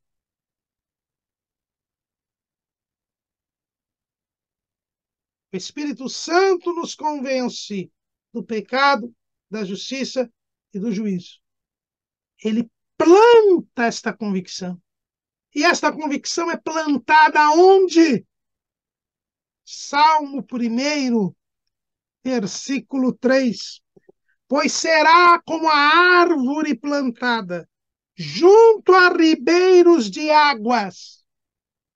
S1: O Espírito Santo nos convence do pecado, da justiça e do juízo. Ele planta esta convicção. E esta convicção é plantada onde? Salmo 1, versículo 3. Pois será como a árvore plantada junto a ribeiros de águas,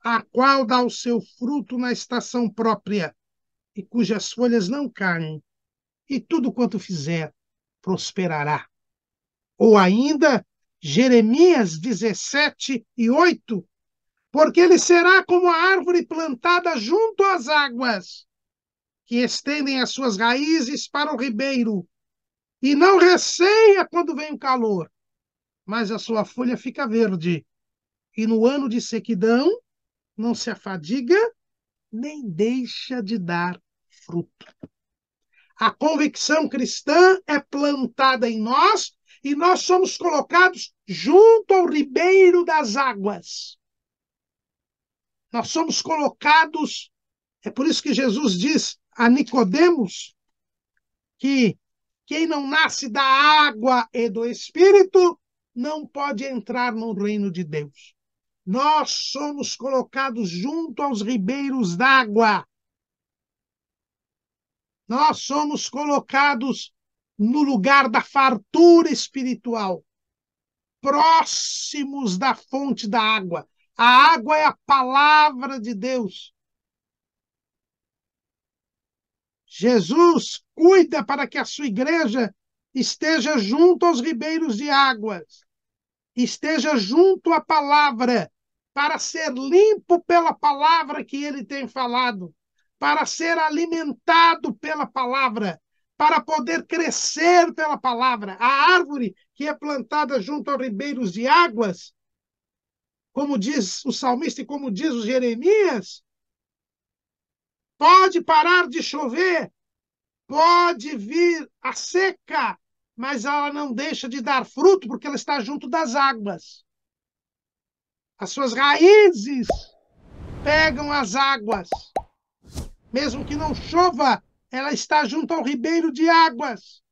S1: a qual dá o seu fruto na estação própria, e cujas folhas não caem, e tudo quanto fizer prosperará. Ou ainda, Jeremias 17:8, porque ele será como a árvore plantada junto às águas, que estendem as suas raízes para o ribeiro, e não receia quando vem o calor, mas a sua folha fica verde, e no ano de sequidão não se afadiga, nem deixa de dar fruto. A convicção cristã é plantada em nós e nós somos colocados junto ao ribeiro das águas. Nós somos colocados, é por isso que Jesus diz a Nicodemos que quem não nasce da água e do Espírito não pode entrar no reino de Deus. Nós somos colocados junto aos ribeiros d'água. Nós somos colocados no lugar da fartura espiritual, próximos da fonte da água. A água é a palavra de Deus. Jesus cuida para que a sua igreja esteja junto aos ribeiros de águas, esteja junto à palavra, para ser limpo pela palavra que ele tem falado, para ser alimentado pela palavra, para poder crescer pela palavra. A árvore que é plantada junto aos ribeiros de águas, como diz o salmista e como diz o Jeremias, pode parar de chover, pode vir a seca, mas ela não deixa de dar fruto porque ela está junto das águas. As suas raízes pegam as águas. Mesmo que não chova, ela está junto ao ribeiro de águas.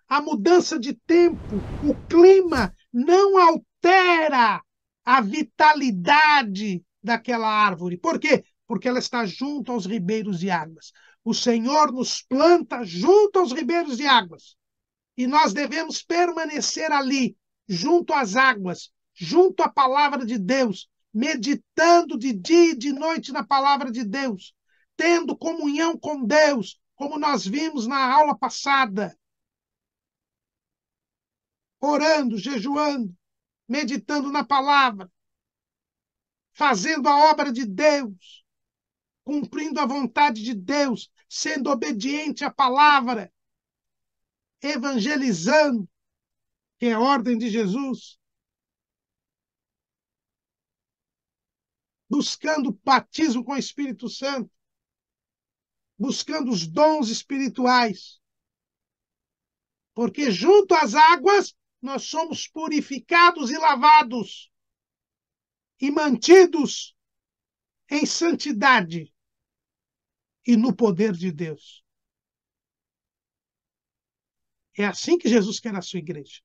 S1: A mudança de tempo, o clima não altera a vitalidade daquela árvore. Por quê? Porque ela está junto aos ribeiros de águas. O Senhor nos planta junto aos ribeiros de águas. E nós devemos permanecer ali, junto às águas, junto à palavra de Deus, meditando de dia e de noite na palavra de Deus, tendo comunhão com Deus, como nós vimos na aula passada, orando, jejuando, meditando na palavra, fazendo a obra de Deus, cumprindo a vontade de Deus, sendo obediente à palavra, evangelizando, que é a ordem de Jesus, buscando o batismo com o Espírito Santo, buscando os dons espirituais. Porque junto às águas nós somos purificados e lavados e mantidos em santidade e no poder de Deus. É assim que Jesus quer a sua igreja.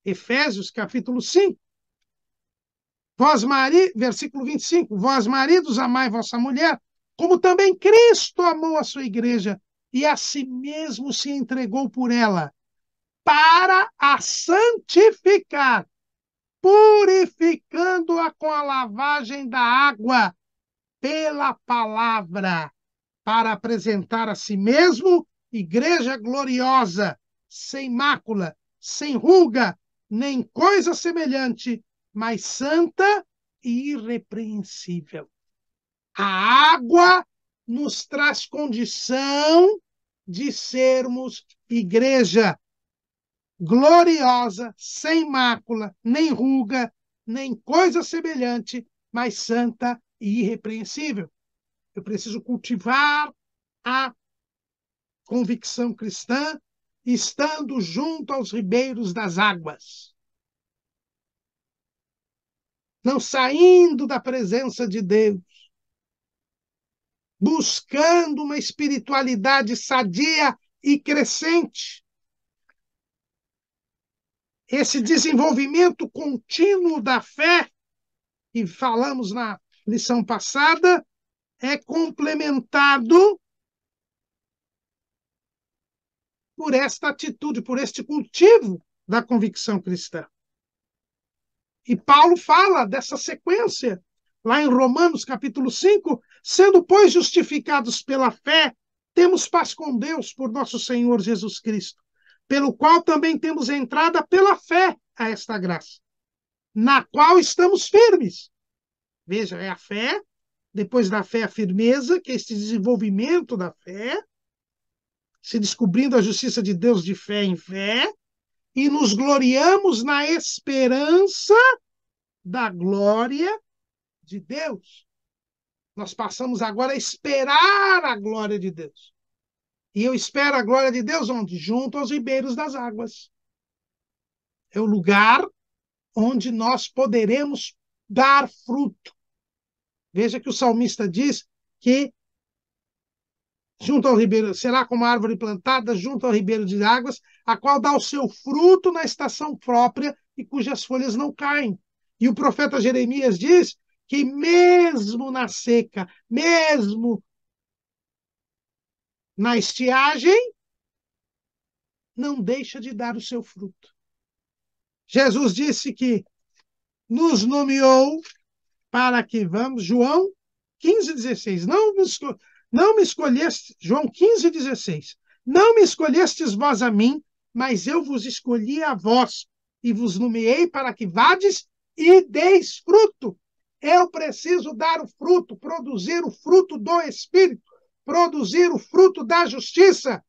S1: Efésios, capítulo 5. Versículo 25. Vós, maridos, amai vossa mulher, como também Cristo amou a sua igreja e a si mesmo se entregou por ela, para a santificar, purificando-a com a lavagem da água pela palavra, para apresentar a si mesmo igreja gloriosa, sem mácula, sem ruga, nem coisa semelhante, mas santa e irrepreensível. A água nos traz condição de sermos igreja gloriosa, sem mácula, nem ruga, nem coisa semelhante, mas santa e irrepreensível. Eu preciso cultivar a convicção cristã, estando junto aos ribeiros das águas, não saindo da presença de Deus, buscando uma espiritualidade sadia e crescente. Esse desenvolvimento contínuo da fé, que falamos na lição passada, é complementado por esta atitude, por este cultivo da convicção cristã. E Paulo fala dessa sequência, lá em Romanos, capítulo 5, sendo, pois, justificados pela fé, temos paz com Deus por nosso Senhor Jesus Cristo, pelo qual também temos entrada pela fé a esta graça, na qual estamos firmes. Veja, é a fé, depois da fé a firmeza, que é este desenvolvimento da fé, se descobrindo a justiça de Deus de fé em fé, e nos gloriamos na esperança da glória de Deus. Nós passamos agora a esperar a glória de Deus. E eu espero a glória de Deus onde? Junto aos ribeiros das águas. É o lugar onde nós poderemos dar fruto. Veja que o salmista diz que junto ao ribeiro, será como a árvore plantada junto ao ribeiro de águas, a qual dá o seu fruto na estação própria e cujas folhas não caem. E o profeta Jeremias diz que mesmo na seca, mesmo na estiagem, não deixa de dar o seu fruto. Jesus disse que nos nomeou para que vamos, João 15,16, não me escolheste, João 15,16, não me escolhestes vós a mim, mas eu vos escolhi a vós, e vos nomeei para que vades e deis fruto. Eu preciso dar o fruto, produzir o fruto do Espírito, produzir o fruto da justiça.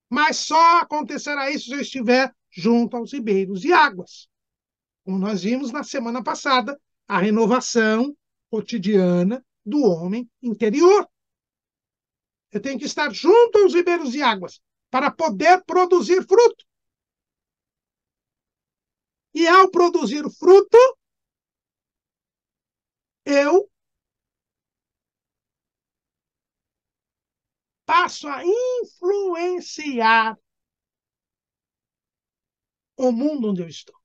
S1: Mas só acontecerá isso se eu estiver junto aos ribeiros de águas. Como nós vimos na semana passada, a renovação cotidiana do homem interior. Eu tenho que estar junto aos ribeiros de águas para poder produzir fruto. E ao produzir fruto, eu passo a influenciar o mundo onde eu estou.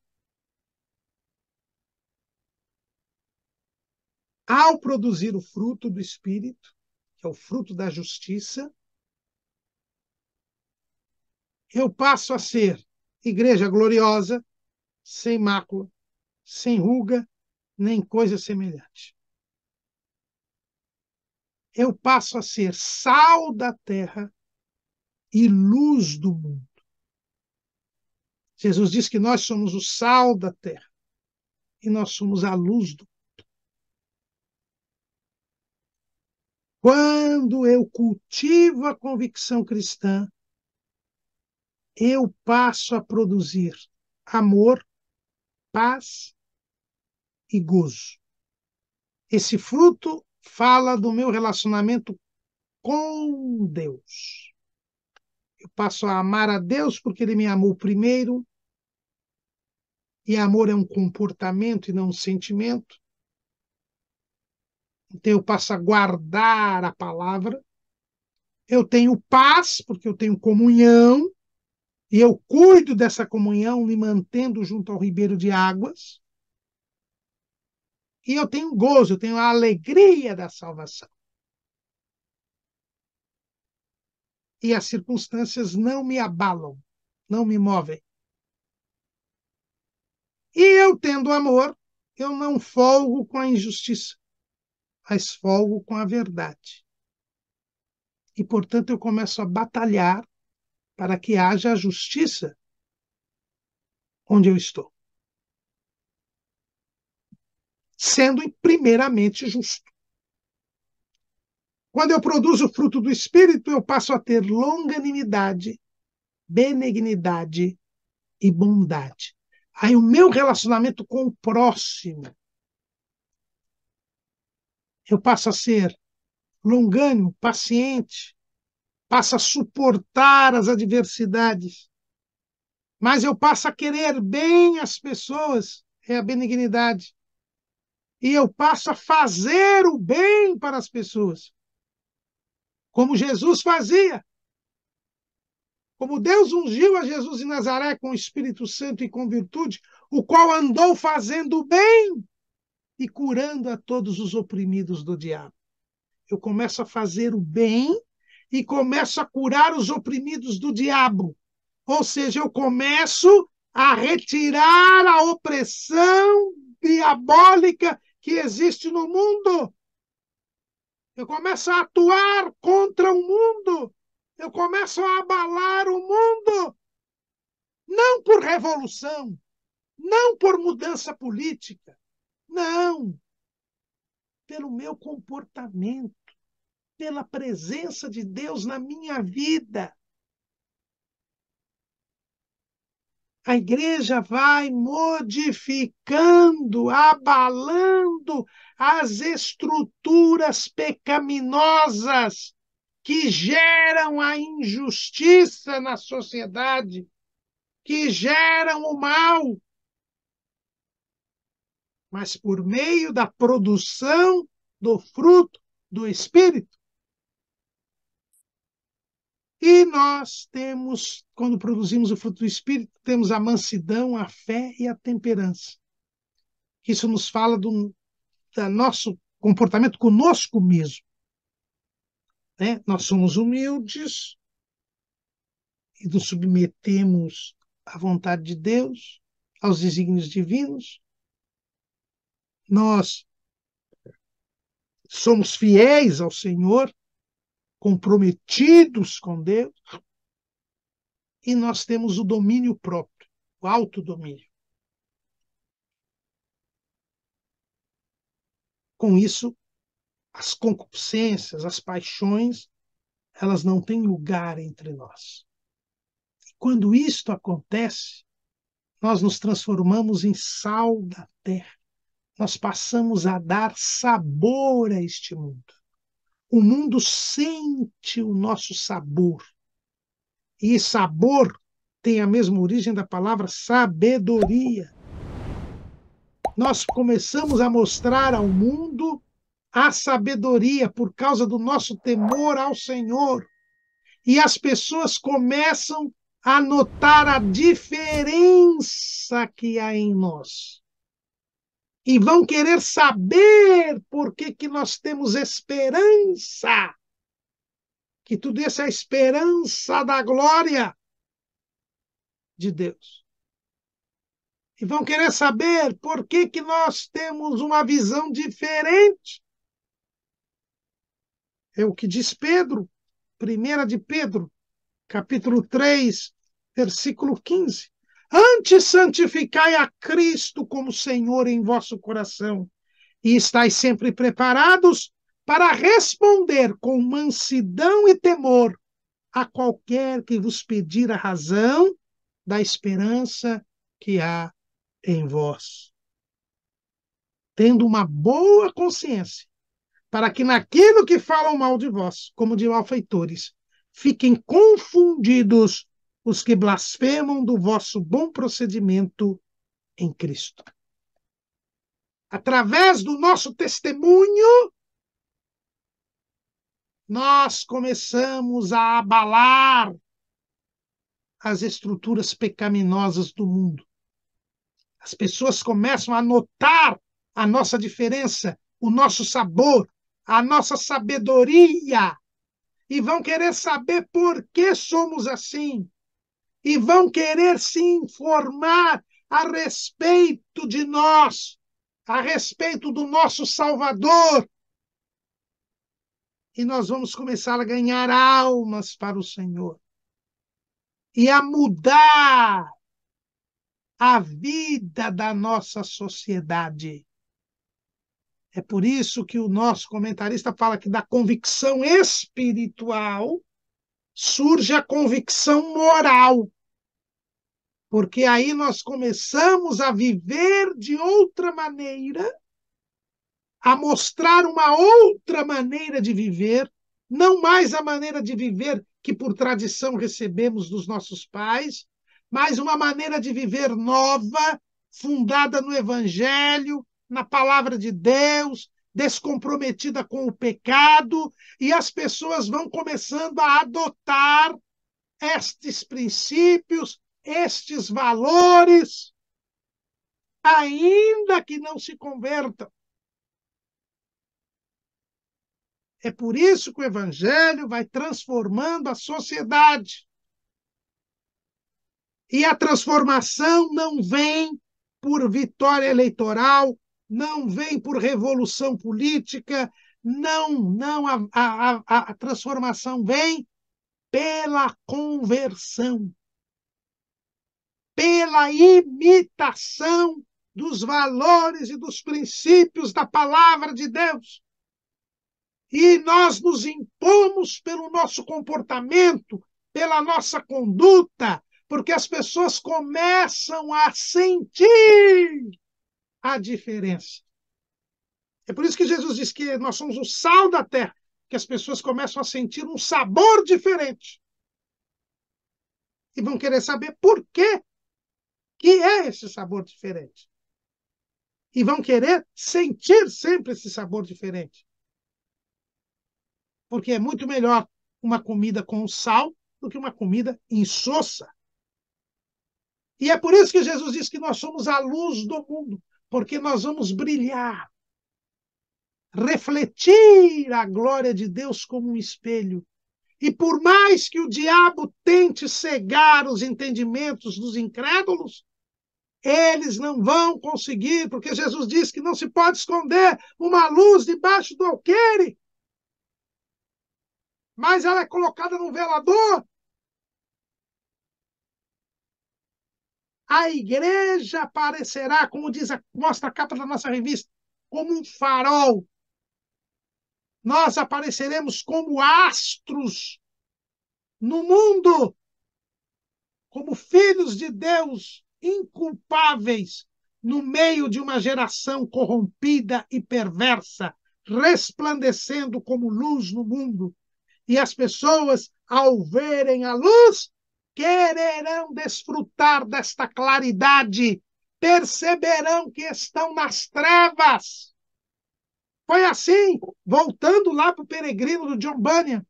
S1: Ao produzir o fruto do Espírito, que é o fruto da justiça, eu passo a ser igreja gloriosa, sem mácula, sem ruga, nem coisa semelhante. Eu passo a ser sal da terra e luz do mundo. Jesus diz que nós somos o sal da terra e nós somos a luz do mundo. Quando eu cultivo a convicção cristã, eu passo a produzir amor, paz e gozo. Esse fruto fala do meu relacionamento com Deus. Eu passo a amar a Deus porque Ele me amou primeiro, e amor é um comportamento e não um sentimento. Então eu passo a guardar a palavra. Eu tenho paz porque eu tenho comunhão, e eu cuido dessa comunhão me mantendo junto ao ribeiro de águas. E eu tenho gozo, eu tenho a alegria da salvação. E as circunstâncias não me abalam, não me movem. E eu, tendo amor, eu não folgo com a injustiça, mas folgo com a verdade. E, portanto, eu começo a batalhar para que haja justiça onde eu estou, sendo primeiramente justo. Quando eu produzo o fruto do Espírito, eu passo a ter longanimidade, benignidade e bondade. Aí o meu relacionamento com o próximo, eu passo a ser longânimo, paciente, passo a suportar as adversidades, mas eu passo a querer bem as pessoas, é a benignidade. E eu passo a fazer o bem para as pessoas, como Jesus fazia. Como Deus ungiu a Jesus de Nazaré com o Espírito Santo e com virtude, o qual andou fazendo o bem e curando a todos os oprimidos do diabo. Eu começo a fazer o bem e começo a curar os oprimidos do diabo. Ou seja, eu começo a retirar a opressão diabólica que existe no mundo. Eu começo a atuar contra o mundo. Eu começo a abalar o mundo. Não por revolução, não por mudança política, não. Pelo meu comportamento, pela presença de Deus na minha vida. A igreja vai modificando, abalando as estruturas pecaminosas que geram a injustiça na sociedade, que geram o mal, mas por meio da produção do fruto do Espírito. E nós temos, quando produzimos o fruto do Espírito, temos a mansidão, a fé e a temperança. Isso nos fala do nosso comportamento conosco mesmo. Né? Nós somos humildes e nos submetemos à vontade de Deus, aos desígnios divinos. Nós somos fiéis ao Senhor, comprometidos com Deus, e nós temos o domínio próprio, o autodomínio. Com isso, as concupiscências, as paixões, elas não têm lugar entre nós. E quando isto acontece, nós nos transformamos em sal da terra. Nós passamos a dar sabor a este mundo. O mundo sente o nosso sabor. E sabor tem a mesma origem da palavra sabedoria. nós começamos a mostrar ao mundo a sabedoria por causa do nosso temor ao Senhor. E as pessoas começam a notar a diferença que há em nós. E vão querer saber por que nós temos esperança. Que tudo isso é a esperança da glória de Deus. E vão querer saber por que nós temos uma visão diferente. É o que diz Pedro, 1 de Pedro, capítulo 3, versículo 15. Antes santificai a Cristo como Senhor em vosso coração, e estáis sempre preparados para responder com mansidão e temor a qualquer que vos pedir a razão da esperança que há em vós. Tendo uma boa consciência, para que naquilo que falam mal de vós, como de malfeitores, fiquem confundidos os que blasfemam do vosso bom procedimento em Cristo. Através do nosso testemunho, nós começamos a abalar as estruturas pecaminosas do mundo. As pessoas começam a notar a nossa diferença, o nosso sabor, a nossa sabedoria, e vão querer saber por que somos assim, e vão querer se informar a respeito de nós, a respeito do nosso Salvador. E nós vamos começar a ganhar almas para o Senhor e a mudar a vida da nossa sociedade. É por isso que o nosso comentarista fala que da convicção espiritual surge a convicção moral. Porque aí nós começamos a viver de outra maneira, a mostrar uma outra maneira de viver, não mais a maneira de viver que por tradição recebemos dos nossos pais, mas uma maneira de viver nova, fundada no Evangelho, na palavra de Deus, descomprometida com o pecado, e as pessoas vão começando a adotar estes princípios, estes valores, ainda que não se convertam. É por isso que o Evangelho vai transformando a sociedade. E a transformação não vem por vitória eleitoral, não vem por revolução política, não, a transformação vem pela conversão, pela imitação dos valores e dos princípios da palavra de Deus. E nós nos impomos pelo nosso comportamento, pela nossa conduta, porque as pessoas começam a sentir a diferença. É por isso que Jesus diz que nós somos o sal da terra, que as pessoas começam a sentir um sabor diferente. E vão querer saber por quê que é esse sabor diferente. E vão querer sentir sempre esse sabor diferente. Porque é muito melhor uma comida com sal do que uma comida insossa. E é por isso que Jesus diz que nós somos a luz do mundo, porque nós vamos brilhar, refletir a glória de Deus como um espelho. E por mais que o diabo tente cegar os entendimentos dos incrédulos, eles não vão conseguir, porque Jesus diz que não se pode esconder uma luz debaixo do alqueire, mas ela é colocada num velador. A igreja aparecerá, como mostra a capa da nossa revista, como um farol. Nós apareceremos como astros no mundo, como filhos de Deus inculpáveis no meio de uma geração corrompida e perversa, resplandecendo como luz no mundo. E as pessoas, ao verem a luz, quererão desfrutar desta claridade, perceberão que estão nas trevas. Foi assim, voltando lá para o peregrino do John Bunyan.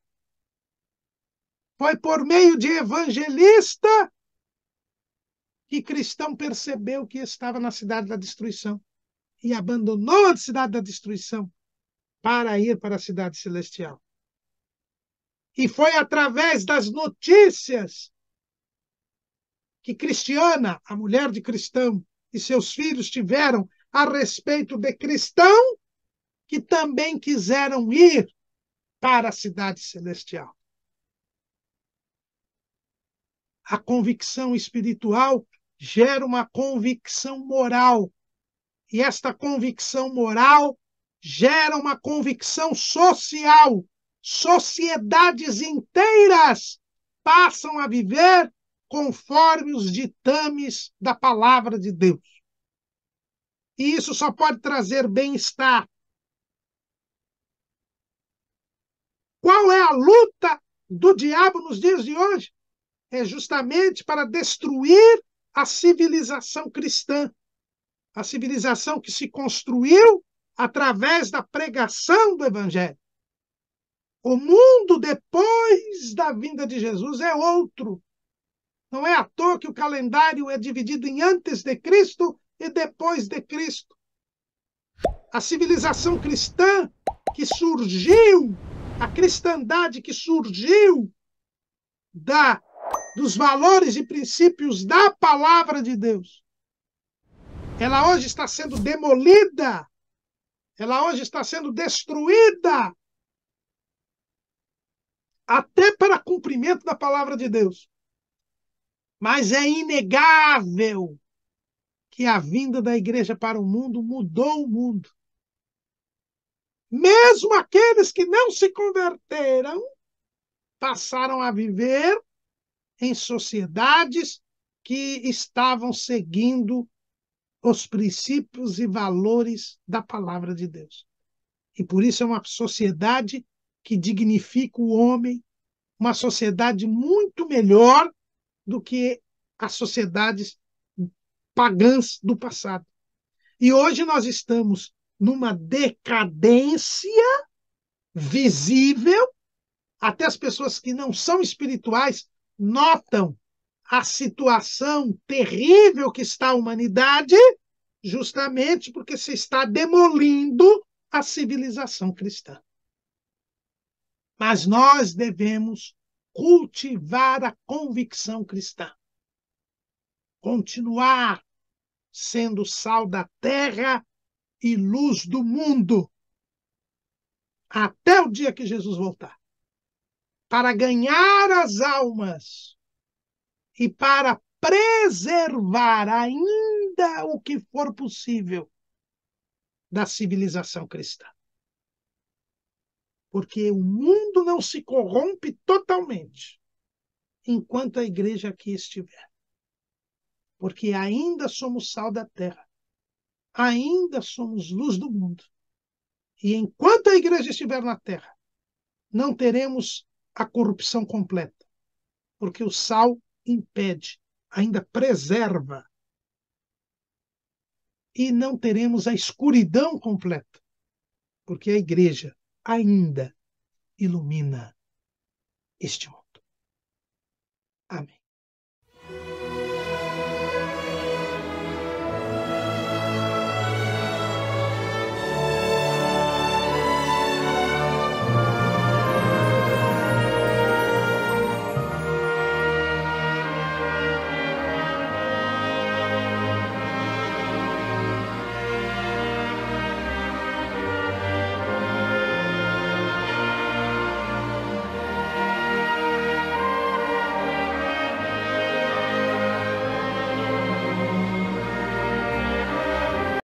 S1: Foi por meio de evangelista que cristão percebeu que estava na cidade da destruição e abandonou a cidade da destruição para ir para a cidade celestial. E foi através das notícias que Cristiana, a mulher de Cristão, e seus filhos tiveram a respeito de Cristão, que também quiseram ir para a cidade celestial. A convicção espiritual gera uma convicção moral. E esta convicção moral gera uma convicção social. Sociedades inteiras passam a viver conforme os ditames da palavra de Deus. E isso só pode trazer bem-estar. Qual é a luta do diabo nos dias de hoje? É justamente para destruir a civilização cristã. A civilização que se construiu através da pregação do Evangelho. O mundo depois da vinda de Jesus é outro. Não é à toa que o calendário é dividido em antes de Cristo e depois de Cristo. A civilização cristã que surgiu, a cristandade que surgiu dos valores e princípios da palavra de Deus, ela hoje está sendo demolida, ela hoje está sendo destruída, até para cumprimento da palavra de Deus. Mas é inegável que a vinda da igreja para o mundo mudou o mundo. Mesmo aqueles que não se converteram passaram a viver em sociedades que estavam seguindo os princípios e valores da palavra de Deus. E por isso é uma sociedade que dignifica o homem, uma sociedade muito melhor do que as sociedades pagãs do passado. E hoje nós estamos numa decadência visível, até as pessoas que não são espirituais notam a situação terrível que está a humanidade, justamente porque se está demolindo a civilização cristã. Mas nós devemos cultivar a convicção cristã. Continuar sendo sal da terra e luz do mundo, até o dia que Jesus voltar, para ganhar as almas e para preservar ainda o que for possível da civilização cristã. Porque o mundo não se corrompe totalmente enquanto a igreja aqui estiver. Porque ainda somos sal da terra, ainda somos luz do mundo. E enquanto a igreja estiver na terra, não teremos a corrupção completa, porque o sal impede, ainda preserva. E não teremos a escuridão completa, porque a igreja ainda ilumina este mundo. Amém.